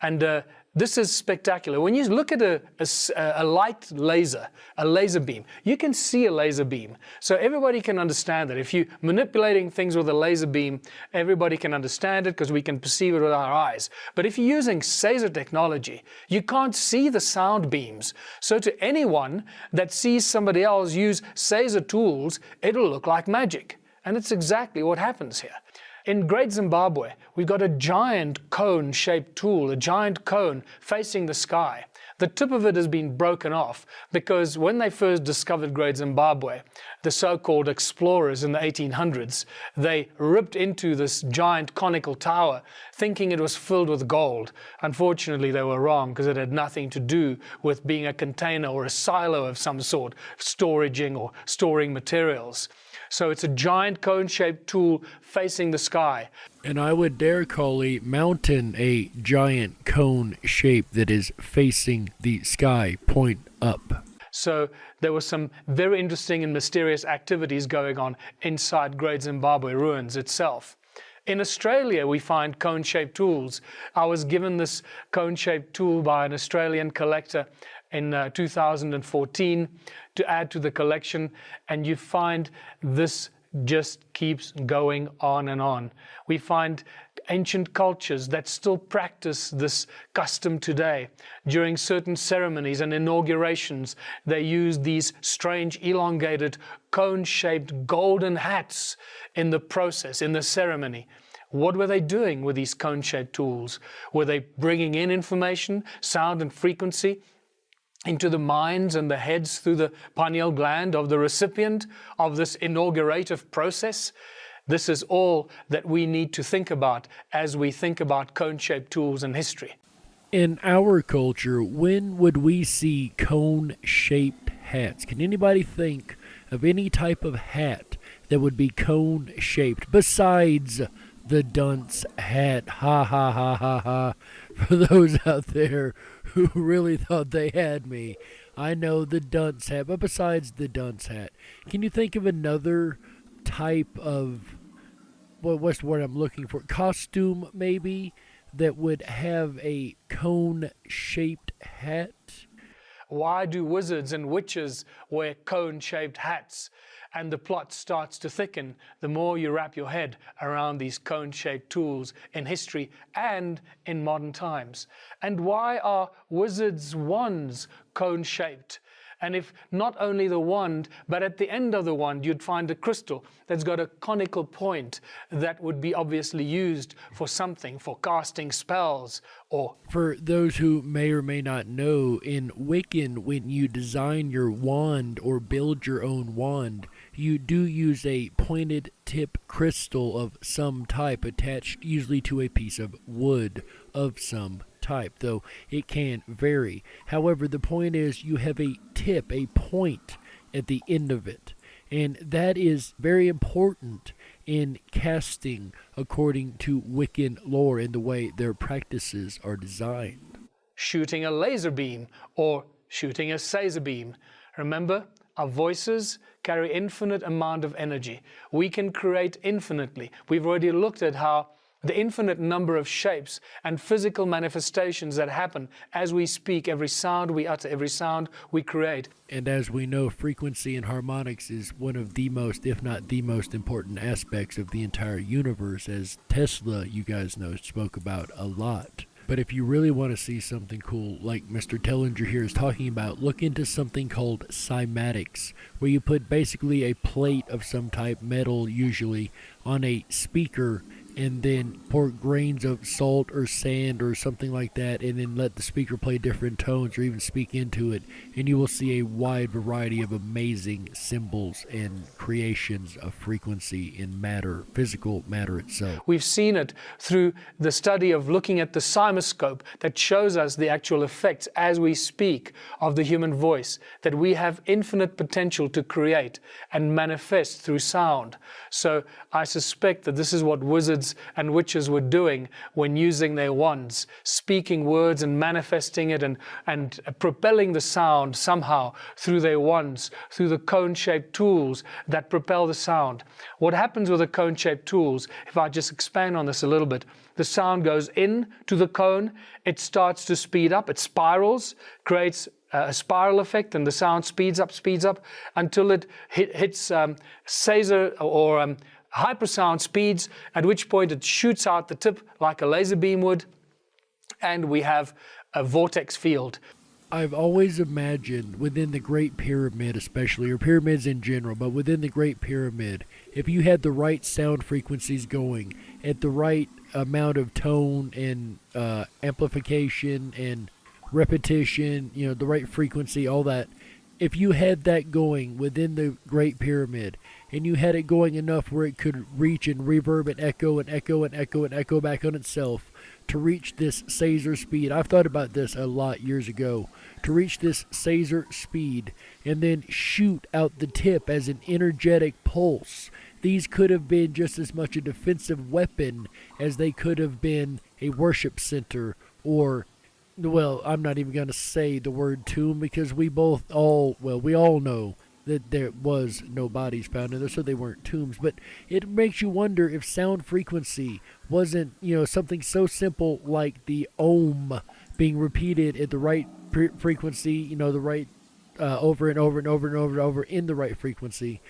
And this is spectacular. When you look at a light laser, a laser beam, you can see a laser beam. So everybody can understand that. If you're manipulating things with a laser beam, everybody can understand it because we can perceive it with our eyes. But if you're using Caesar technology, you can't see the sound beams. So to anyone that sees somebody else use Caesar tools, it'll look like magic. And it's exactly what happens here. In Great Zimbabwe, we've got a giant cone-shaped tool, a giant cone facing the sky. The tip of it has been broken off because when they first discovered Great Zimbabwe, the so-called explorers in the 1800s, they ripped into this giant conical tower thinking it was filled with gold. Unfortunately, they were wrong because it had nothing to do with being a container or a silo of some sort, storaging or storing materials. So it's a giant cone-shaped tool facing the sky. And I would dare call a mountain a giant cone shape that is facing the sky, point up. So there were some very interesting and mysterious activities going on inside Great Zimbabwe ruins itself. In Australia, we find cone-shaped tools. I was given this cone-shaped tool by an Australian collector in 2014 to add to the collection, and you find this just keeps going on and on. We find ancient cultures that still practice this custom today. During certain ceremonies and inaugurations, they use these strange elongated cone-shaped golden hats in the process, in the ceremony. What were they doing with these cone-shaped tools? Were they bringing in information, sound and frequency, into the minds and the heads through the pineal gland of the recipient of this inaugurative process? This is all that we need to think about as we think about cone-shaped tools in history. In our culture, when would we see cone-shaped hats? Can anybody think of any type of hat that would be cone-shaped besides the dunce hat? Ha ha ha ha ha. For those out there who really thought they had me, I know the dunce hat, but besides the dunce hat, can you think of another type of, what's the word I'm looking for, costume maybe, that would have a cone-shaped hat? Why do wizards and witches wear cone-shaped hats? And the plot starts to thicken the more you wrap your head around these cone-shaped tools in history and in modern times. And why are wizards' wands cone-shaped? And if not only the wand, but at the end of the wand, you'd find a crystal that's got a conical point that would be obviously used for something, for casting spells or... For those who may or may not know, in Wiccan, when you design your wand or build your own wand, you do use a pointed tip crystal of some type attached usually to a piece of wood of some type, though it can vary. However, the point is you have a tip, a point at the end of it, and that is very important in casting according to Wiccan lore and the way their practices are designed. Shooting a laser beam or shooting a Caesar beam. Remember, our voices carry infinite amount of energy. We can create infinitely. We've already looked at how the infinite number of shapes and physical manifestations that happen as we speak, every sound we utter, every sound we create. And as we know, frequency and harmonics is one of the most, if not the most important aspects of the entire universe, as Tesla, you guys know, spoke about a lot. But if you really want to see something cool, like Mr. Tellinger here is talking about, look into something called cymatics, where you put basically a plate of some type, metal usually, on a speaker, and then pour grains of salt or sand or something like that, and then let the speaker play different tones or even speak into it, and you will see a wide variety of amazing symbols and creations of frequency in matter, physical matter itself. We've seen it through the study of looking at the cymoscope that shows us the actual effects as we speak of the human voice, that we have infinite potential to create and manifest through sound. So I suspect that this is what wizards and witches were doing when using their wands, speaking words and manifesting it and propelling the sound somehow through their wands, through the cone-shaped tools that propel the sound. What happens with the cone-shaped tools, if I just expand on this a little bit, the sound goes in to the cone, it starts to speed up, it spirals, creates a spiral effect, and the sound speeds up until it hits Caesar or hypersound speeds, at which point it shoots out the tip like a laser beam would, and we have a vortex field. I've always imagined within the Great Pyramid especially, or pyramids in general, but within the Great Pyramid, if you had the right sound frequencies going at the right amount of tone and amplification and repetition, you know, the right frequency, all that, if you had that going within the Great Pyramid, and you had it going enough where it could reach and reverb and echo and echo and echo and echo back on itself to reach this Caesar speed. I've thought about this a lot years ago. To reach this Caesar speed and then shoot out the tip as an energetic pulse. These could have been just as much a defensive weapon as they could have been a worship center, or, well, I'm not even going to say the word tomb because we all know that there was no bodies found in there, so they weren't tombs. But it makes you wonder if sound frequency wasn't, something so simple like the ohm being repeated at the right frequency, the right over and over and over and over and over in the right frequency,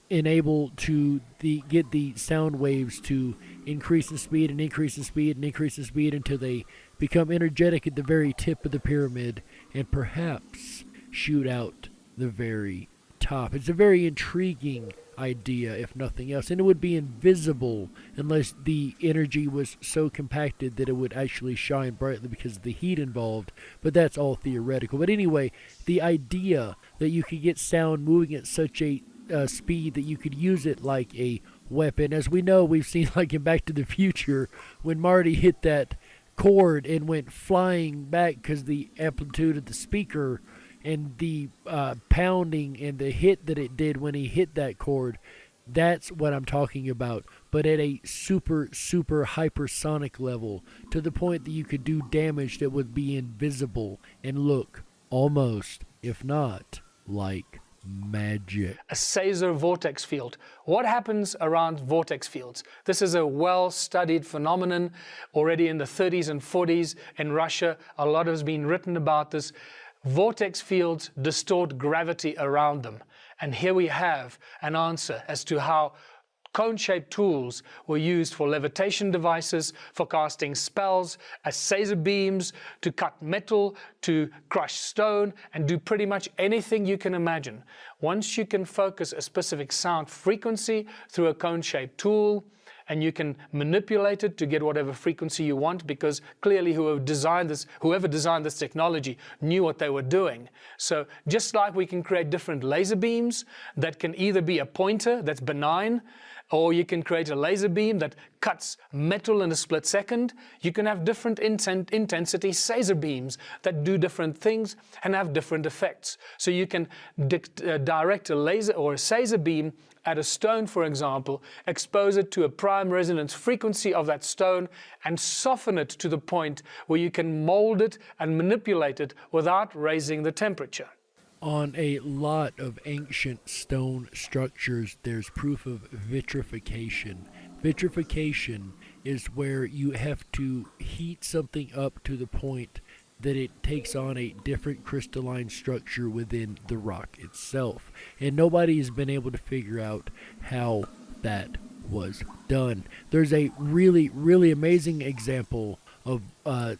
enabled to get the sound waves to increase in speed and increase in speed and increase in speed until they become energetic at the very tip of the pyramid and perhaps shoot out the very top. It's a very intriguing idea, if nothing else, and it would be invisible unless the energy was so compacted that it would actually shine brightly because of the heat involved, but that's all theoretical. But anyway, the idea that you could get sound moving at such a speed that you could use it like a weapon, as we know, we've seen like in Back to the Future when Marty hit that chord and went flying back because the amplitude of the speaker and the pounding and the hit that it did when he hit that chord. That's what I'm talking about, but at a super, super hypersonic level, to the point that you could do damage that would be invisible and look almost, if not, like magic. A Caesar vortex field. What happens around vortex fields? This is a well-studied phenomenon already in the 30s and 40s in Russia. A lot has been written about this. Vortex fields distort gravity around them. And here we have an answer as to how Cone-shaped tools were used for levitation devices, for casting spells, as Caesar beams, to cut metal, to crush stone, and do pretty much anything you can imagine. Once you can focus a specific sound frequency through a cone-shaped tool, and you can manipulate it to get whatever frequency you want, because clearly whoever designed this technology knew what they were doing. So just like we can create different laser beams that can either be a pointer that's benign, or you can create a laser beam that cuts metal in a split second, you can have different intensity Caesar beams that do different things and have different effects. So you can direct a laser or a Caesar beam at a stone, for example, expose it to a prime resonance frequency of that stone and soften it to the point where you can mold it and manipulate it without raising the temperature. On a lot of ancient stone structures, there's proof of vitrification. Vitrification is where you have to heat something up to the point that it takes on a different crystalline structure within the rock itself. And nobody has been able to figure out how that was done. There's a really, really amazing example of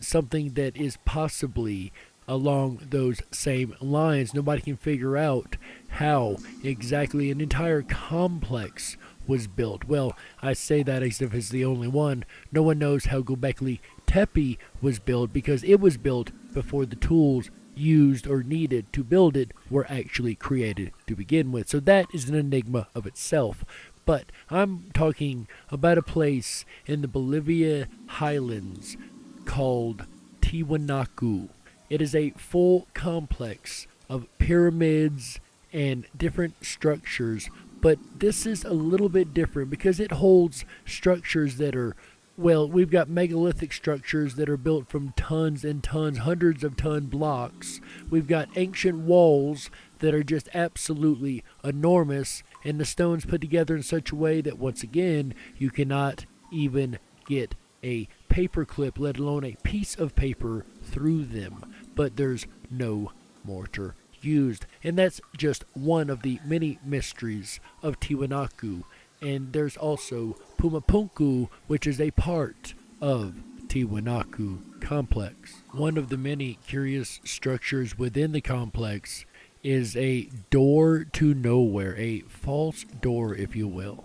something that is possibly along those same lines. Nobody can figure out how exactly an entire complex was built. Well, I say that as if it's the only one. No one knows how Göbekli Tepe was built, because it was built before the tools used or needed to build it were actually created to begin with. So that is an enigma of itself. But I'm talking about a place in the Bolivia highlands called Tiwanaku. It is a full complex of pyramids and different structures, but this is a little bit different because it holds structures that are, well, we've got megalithic structures that are built from tons and tons, hundreds of ton blocks. We've got ancient walls that are just absolutely enormous, and the stones put together in such a way that, once again, you cannot even get a paper clip, let alone a piece of paper, through them. But there's no mortar used. And that's just one of the many mysteries of Tiwanaku. And there's also Pumapunku, which is a part of Tiwanaku complex. One of the many curious structures within the complex is a door to nowhere, a false door, if you will.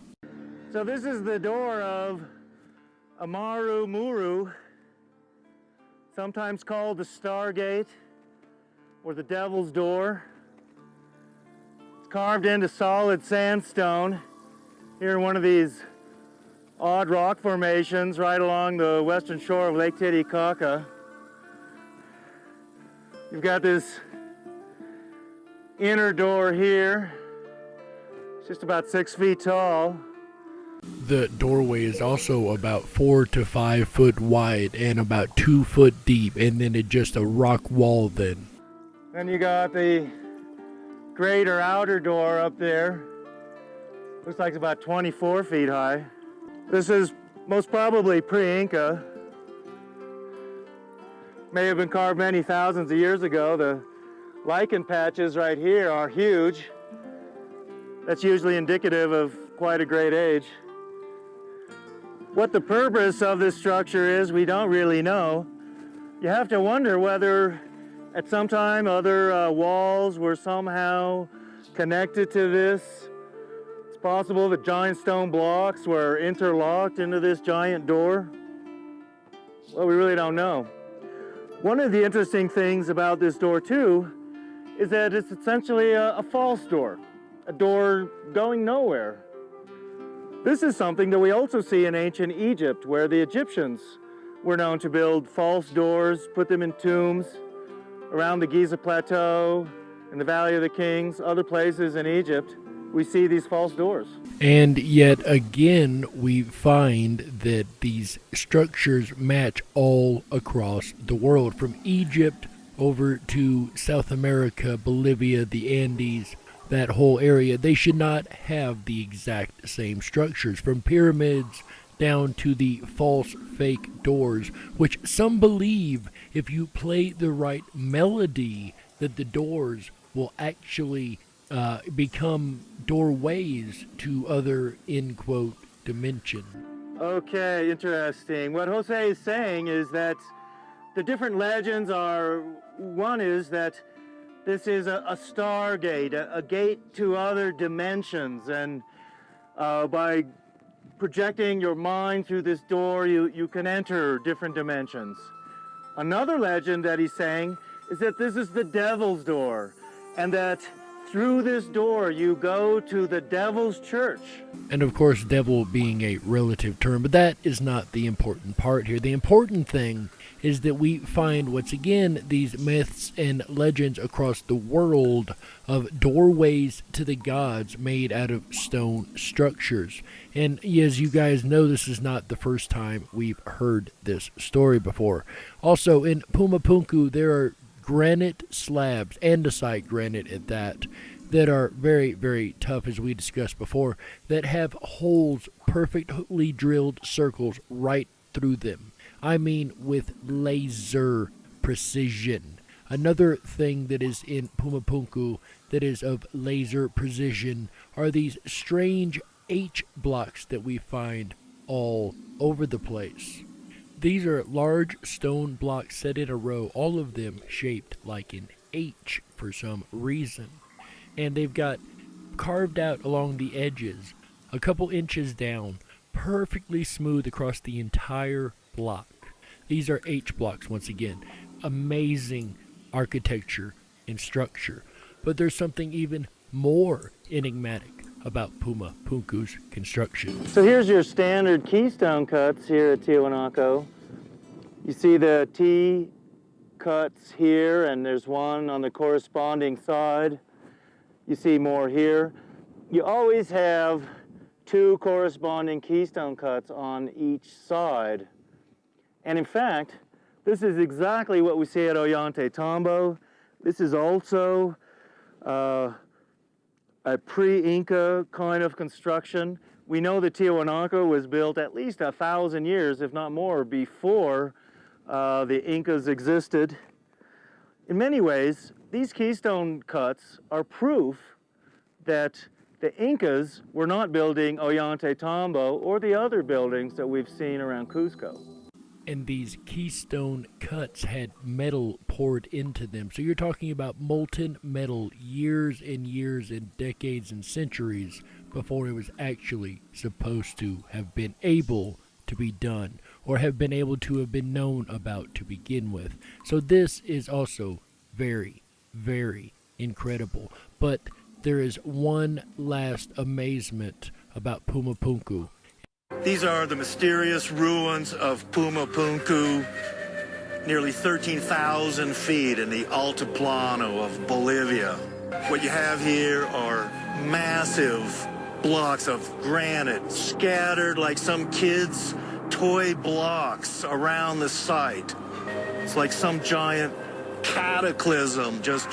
So this is the door of Amaru Muru, sometimes called the Stargate or the Devil's Door. It's carved into solid sandstone here in one of these odd rock formations right along the western shore of Lake Titicaca. You've got this inner door here. It's just about 6 feet tall. The doorway is also about 4 to 5 foot wide and about 2 foot deep, and then it's just a rock wall then. Then you got the greater outer door up there. Looks like it's about 24 feet high. This is most probably pre-Inca. May have been carved many thousands of years ago. The lichen patches right here are huge. That's usually indicative of quite a great age. What the purpose of this structure is, we don't really know. You have to wonder whether at some time other walls were somehow connected to this. It's possible that giant stone blocks were interlocked into this giant door. Well, we really don't know. One of the interesting things about this door too is that it's essentially a false door, a door going nowhere. This is something that we also see in ancient Egypt, where the Egyptians were known to build false doors, put them in tombs around the Giza Plateau, in the Valley of the Kings, other places in Egypt. We see these false doors. And yet again, we find that these structures match all across the world, from Egypt over to South America, Bolivia, the Andes, that whole area. They should not have the exact same structures, from pyramids down to the false fake doors, which some believe if you play the right melody that the doors will actually become doorways to other, end quote, dimension. Okay, interesting. What Jose is saying is that the different legends are, one is that this is a stargate, a gate to other dimensions, and by projecting your mind through this door, you can enter different dimensions. Another legend that he's saying is that this is the devil's door, and that through this door you go to the devil's church. And of course, devil being a relative term, but that is not the important part here. The important thing is that we find, once again, these myths and legends across the world of doorways to the gods made out of stone structures. And as you guys know, this is not the first time we've heard this story before. Also, in Pumapunku, there are granite slabs, andesite granite at that are very, very tough, as we discussed before, that have holes, perfectly drilled circles right through them. I mean, with laser precision. Another thing that is in Pumapunku that is of laser precision are these strange H blocks that we find all over the place. These are large stone blocks set in a row, all of them shaped like an H for some reason. And they've got carved out along the edges, a couple inches down, perfectly smooth across the entire block. These are H blocks, once again. Amazing architecture and structure. But there's something even more enigmatic about Pumapunku's construction. So here's your standard keystone cuts here at Tiwanaku. You see the T cuts here, and there's one on the corresponding side. You see more here. You always have two corresponding keystone cuts on each side. And in fact, this is exactly what we see at Ollanta Tambo. This is also a pre-Inca kind of construction. We know that Tiwanaku was built at least 1,000 years, if not more, before the Incas existed. In many ways, these keystone cuts are proof that the Incas were not building Ollanta Tambo or the other buildings that we've seen around Cusco. And these keystone cuts had metal poured into them. So you're talking about molten metal years and years and decades and centuries before it was actually supposed to have been able to be done or have been able to have been known about to begin with. So this is also very, very incredible. But there is one last amazement about Pumapunku. These are the mysterious ruins of Pumapunku, nearly 13,000 feet in the Altiplano of Bolivia. What you have here are massive blocks of granite scattered like some kids' toy blocks around the site. It's like some giant cataclysm just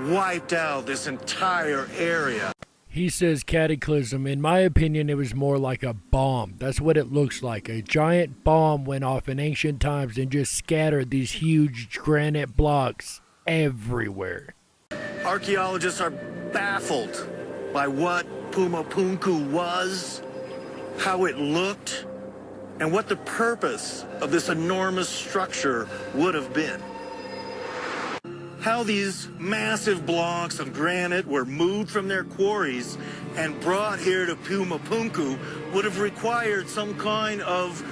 wiped out this entire area. He says cataclysm. In my opinion, it was more like a bomb. That's what it looks like. A giant bomb went off in ancient times and just scattered these huge granite blocks everywhere. Archaeologists are baffled by what Pumapunku was, how it looked, and what the purpose of this enormous structure would have been. How these massive blocks of granite were moved from their quarries and brought here to Pumapunku would have required some kind of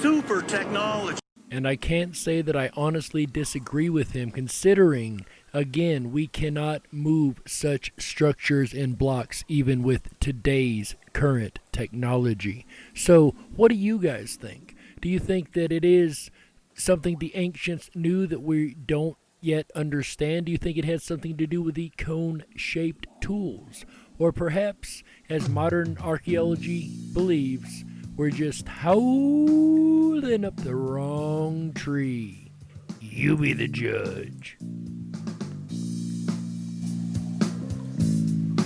super technology. And I can't say that I honestly disagree with him, considering, again, we cannot move such structures and blocks even with today's current technology. So what do you guys think? Do you think that it is something the ancients knew that we don't yet understand? Do you think it has something to do with the cone-shaped tools? Or perhaps, as modern archaeology believes, we're just howling up the wrong tree? You be the judge.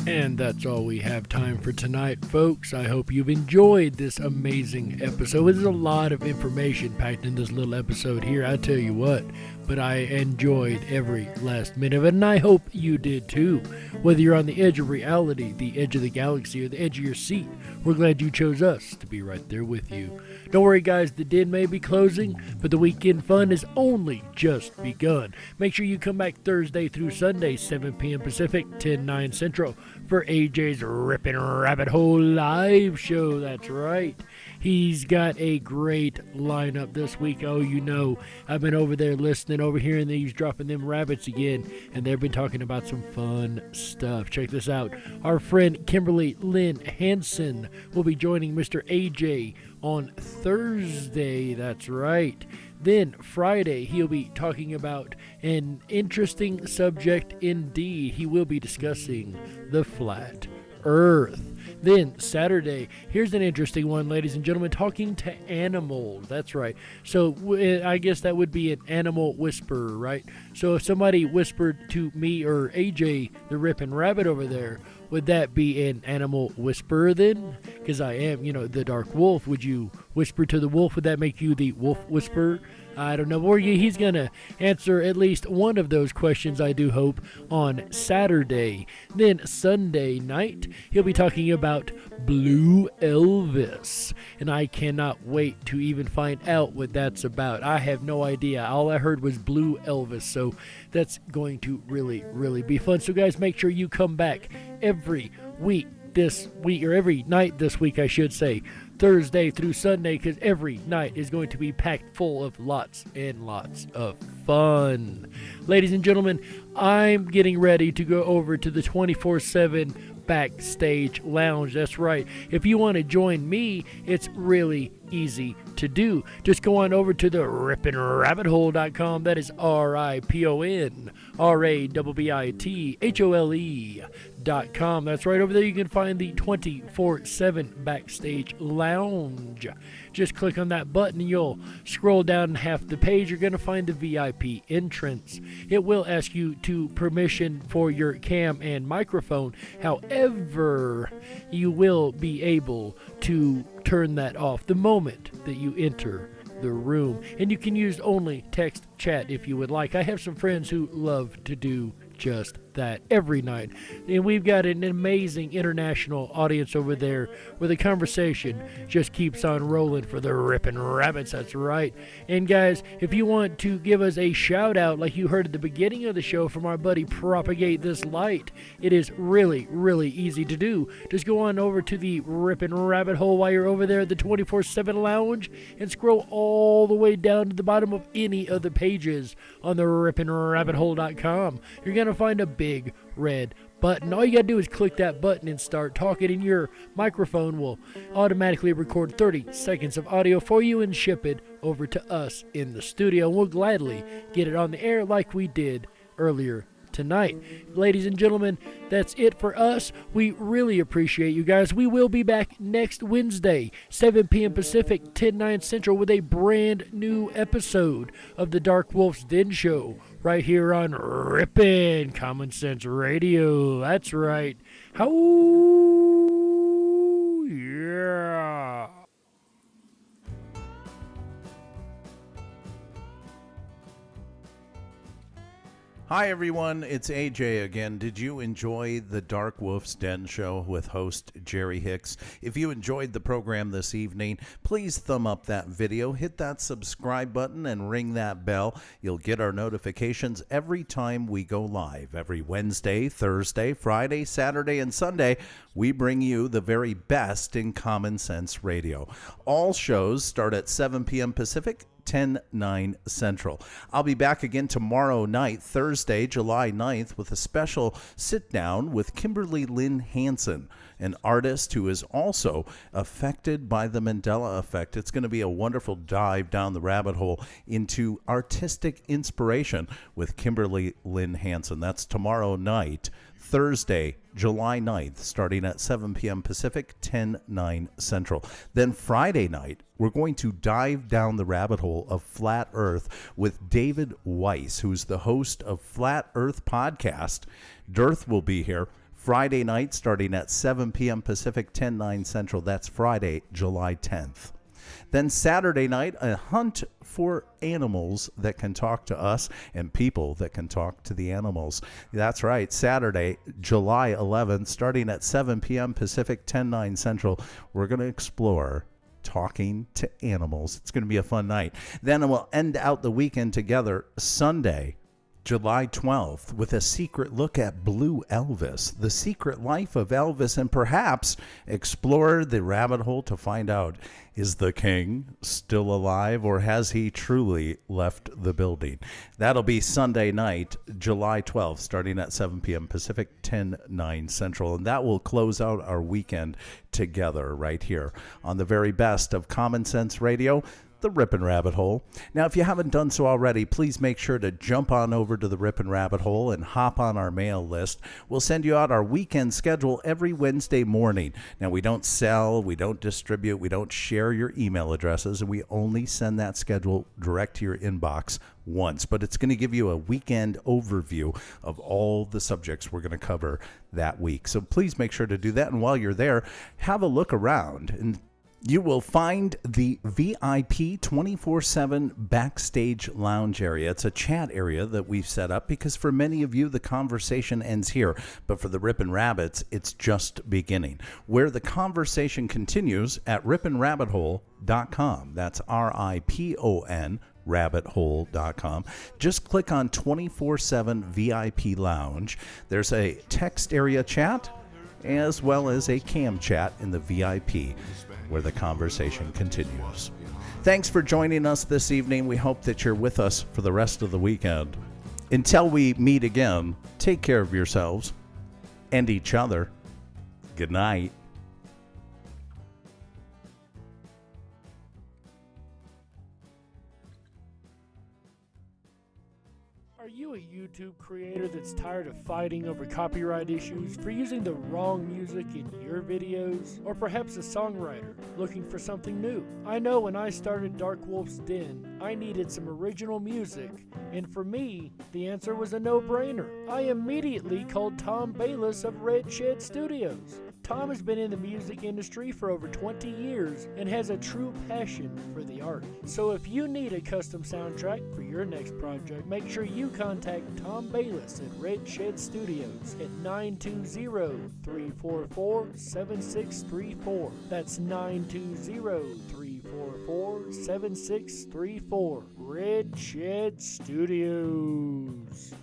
And that's all we have time for tonight, folks. I hope you've enjoyed this amazing episode. There's a lot of information packed in this little episode here, I tell you what. but I enjoyed every last minute of it, and I hope you did too. Whether you're on the edge of reality, the edge of the galaxy, or the edge of your seat, we're glad you chose us to be right there with you. Don't worry, guys, the den may be closing, but the weekend fun has only just begun. Make sure you come back Thursday through Sunday, 7 p.m. Pacific, 10/9 Central, for AJ's Rippin' Rabbit Hole live show. That's right. He's got a great lineup this week. Oh, you know, I've been over there listening over here, and he's dropping them rabbits again, and they've been talking about some fun stuff. Check this out. Our friend Kimberly Lynn Hansen will be joining Mr. AJ on Thursday. That's right. Then Friday, he'll be talking about an interesting subject indeed. He will be discussing the flat Earth. Then Saturday, here's an interesting one, ladies and gentlemen, talking to animals. That's right. So I guess that would be an animal whisperer, right? So if somebody whispered to me or AJ, the Rippin' Rabbit over there, would that be an animal whisperer then? Because I am, the Dark Wolf. Would you whisper to the wolf? Would that make you the wolf whisperer? I don't know. Or he's going to answer at least one of those questions, I do hope, on Saturday. Then Sunday night, he'll be talking about Blue Elvis. And I cannot wait to even find out what that's about. I have no idea. All I heard was Blue Elvis. So that's going to really, really be fun. So guys, make sure you come back every week this week, or every night this week, I should say, Thursday through Sunday, because every night is going to be packed full of lots and lots of fun. Ladies and gentlemen, I'm getting ready to go over to the 24/7 Backstage Lounge. That's right. If you want to join me, it's really easy to do. Just go on over to the RippinRabbitHole.com. That is RippinRabbitHole.com. That's right. Over there you can find the 24/7 Backstage Lounge. Just click on that button and you'll scroll down half the page. You're going to find the VIP entrance. It will ask you to permission for your cam and microphone. However, you will be able to turn that off the moment that you enter the room. And you can use only text chat if you would like. I have some friends who love to do just that every night. And we've got an amazing international audience over there where the conversation just keeps on rolling for the Rippin' Rabbits. That's right. And guys, if you want to give us a shout out like you heard at the beginning of the show from our buddy Propagate This Light, it is really, really easy to do. Just go on over to the Rippin' Rabbit Hole while you're over there at the 24/7 Lounge and scroll all the way down to the bottom of any of the pages on the RippinRabbitHole.com. You're going to find a big red button. All you got to do is click that button and start talking, and your microphone will automatically record 30 seconds of audio for you and ship it over to us in the studio. And we'll gladly get it on the air like we did earlier tonight. Ladies and gentlemen, that's it for us. We really appreciate you guys. We will be back next Wednesday, 7 p.m. Pacific, 10/9 Central, with a brand new episode of the Dark Wolf's Den Show right here on Rippin' Common Sense Radio. That's right. How yeah. Hi everyone, it's AJ again. Did you enjoy the Dark Wolf's Den Show with host Jerry Hicks? If you enjoyed the program this evening, please thumb up that video, hit that subscribe button, and ring that bell. You'll get our notifications every time we go live. Every Wednesday, Thursday, Friday, Saturday, and Sunday, we bring you the very best in Common Sense Radio. All shows start at 7 p.m. Pacific, 10/9 Central. I'll be back again tomorrow night, Thursday, July 9th, with a special sit-down with Kimberly Lynn Hansen, an artist who is also affected by the Mandela effect. It's going to be a wonderful dive down the rabbit hole into artistic inspiration with Kimberly Lynn Hansen. That's tomorrow night, Thursday, July 9th, starting at 7 p.m. Pacific, 10/9 Central. Then Friday night, we're going to dive down the rabbit hole of Flat Earth with David Weiss, who's the host of Flat Earth Podcast. Dirth will be here Friday night, starting at 7 p.m. Pacific, 10/9 Central. That's Friday, July 10th. Then Saturday night, a hunt for animals that can talk to us and people that can talk to the animals. That's right, Saturday, July 11th, starting at 7 p.m. Pacific, 10/9 Central, we're going to explore talking to animals. It's going to be a fun night. Then we'll end out the weekend together Sunday, July 12th, with a secret look at Blue Elvis, the secret life of Elvis, and perhaps explore the rabbit hole to find out, is the king still alive or has he truly left the building? That'll be Sunday night, July 12th, starting at 7 p.m. Pacific, 10/9 Central, and that will close out our weekend together right here on the very best of Common Sense Radio, the Ripon Rabbit Hole. Now, if you haven't done so already, please make sure to jump on over to the Ripon Rabbit Hole and hop on our mail list. We'll send you out our weekend schedule every Wednesday morning. Now, we don't sell, we don't distribute, we don't share your email addresses, and we only send that schedule direct to your inbox once. But it's going to give you a weekend overview of all the subjects we're going to cover that week. So please make sure to do that. And while you're there, have a look around, and you will find the VIP 24/7 Backstage Lounge area. It's a chat area that we've set up because for many of you, the conversation ends here. But for the Ripon Rabbits, it's just beginning, where the conversation continues at riponrabbithole.com. That's RIPON, rabbithole.com. Just click on 24/7 VIP Lounge. There's a text area chat as well as a cam chat in the VIP, where the conversation continues. Thanks for joining us this evening. We hope that you're with us for the rest of the weekend. Until we meet again, take care of yourselves and each other. Good night. Are you a YouTube creator that's tired of fighting over copyright issues for using the wrong music in your videos? Or perhaps a songwriter looking for something new? I know when I started Dark Wolf's Den, I needed some original music, and for me, the answer was a no-brainer. I immediately called Tom Bayless of Red Shed Studios. Tom has been in the music industry for over 20 years and has a true passion for the art. So if you need a custom soundtrack for your next project, make sure you contact Tom Bayless at Red Shed Studios at 920-344-7634. That's 920-344-7634. Red Shed Studios.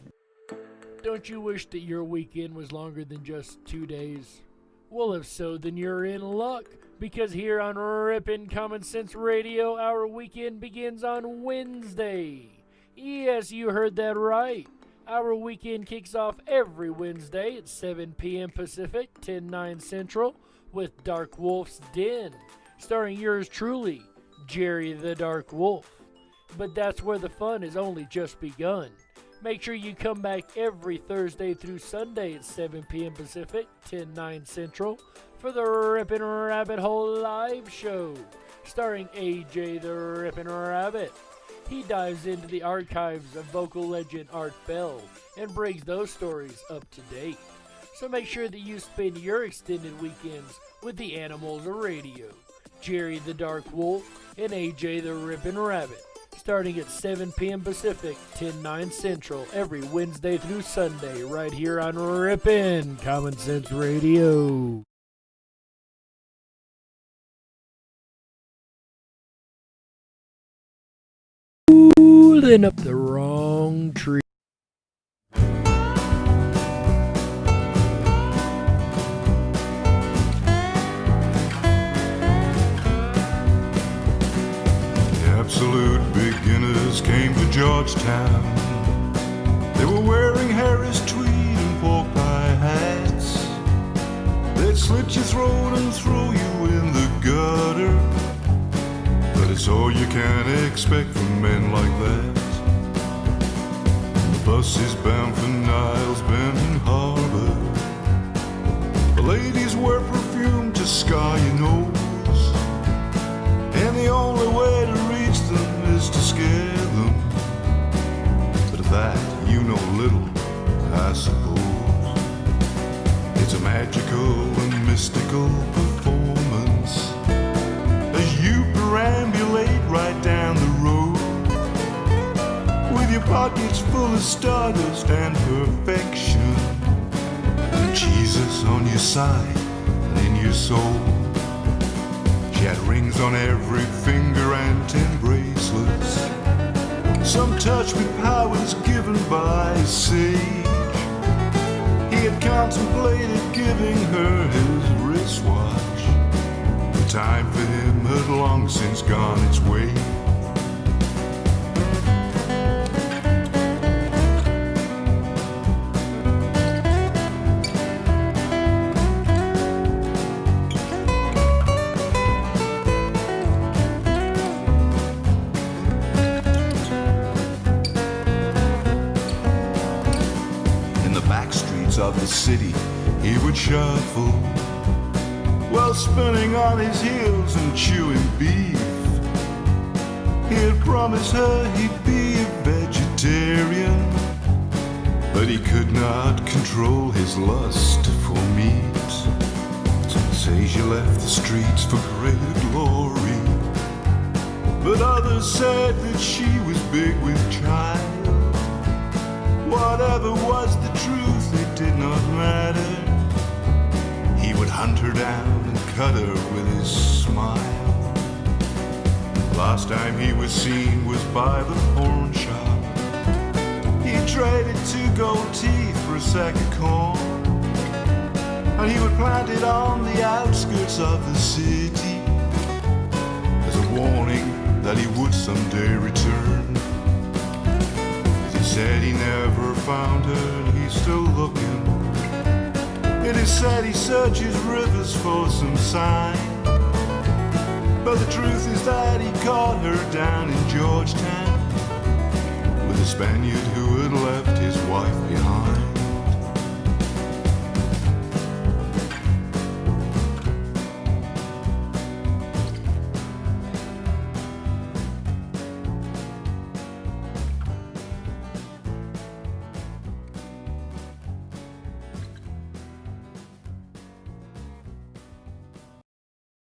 Don't you wish that your weekend was longer than just 2 days? Well, if so, then you're in luck, because here on Ripon Common Sense Radio, our weekend begins on Wednesday. Yes, you heard that right. Our weekend kicks off every Wednesday at 7 p.m. Pacific, 10/9 Central, with Dark Wolf's Den, starring yours truly, Jerry the Dark Wolf. But that's where the fun has only just begun. Make sure you come back every Thursday through Sunday at 7 p.m. Pacific, 10/9 Central, for the Ripon Rabbit Hole Live Show, starring AJ the Ripon Rabbit. He dives into the archives of vocal legend Art Bell and brings those stories up to date. So make sure that you spend your extended weekends with the animals of radio, Jerry the Dark Wolf and AJ the Ripon Rabbit, starting at 7 p.m. Pacific, 10/9 Central, every Wednesday through Sunday, right here on Ripon Common Sense Radio. Pulling up the wrong tree. Absolute beginners came to Georgetown. They were wearing Harris tweed and pork pie hats. They'd slit your throat and throw you in the gutter. But it's all you can expect from men like that. The bus is bound for Niles Bend Harbor. The ladies wear perfume to scar your nose, and the only way to reach them is to scare them. But of that you know little, I suppose. It's a magical and mystical performance as you perambulate heart gets full of stardust and perfection. Jesus on your side and in your soul. She had rings on every finger and 10 bracelets. Some touch with powers given by a sage. He had contemplated giving her his wristwatch. The time for him had long since gone its way. Of the city he would shuffle, while spinning on his heels and chewing beef. He had promised her he'd be a vegetarian, but he could not control his lust for meat. Since Asia left the streets for greater glory, but others said that she was big with child. Whatever was the truth, it did not matter. He would hunt her down and cut her with his smile. Last time he was seen was by the pawn shop. He traded 2 gold teeth for a sack of corn, and he would plant it on the outskirts of the city as a warning that he would someday return. Said he never found her and he's still looking. It is said he searches rivers for some sign, but the truth is that he caught her down in Georgetown with a Spaniard who had left his wife behind.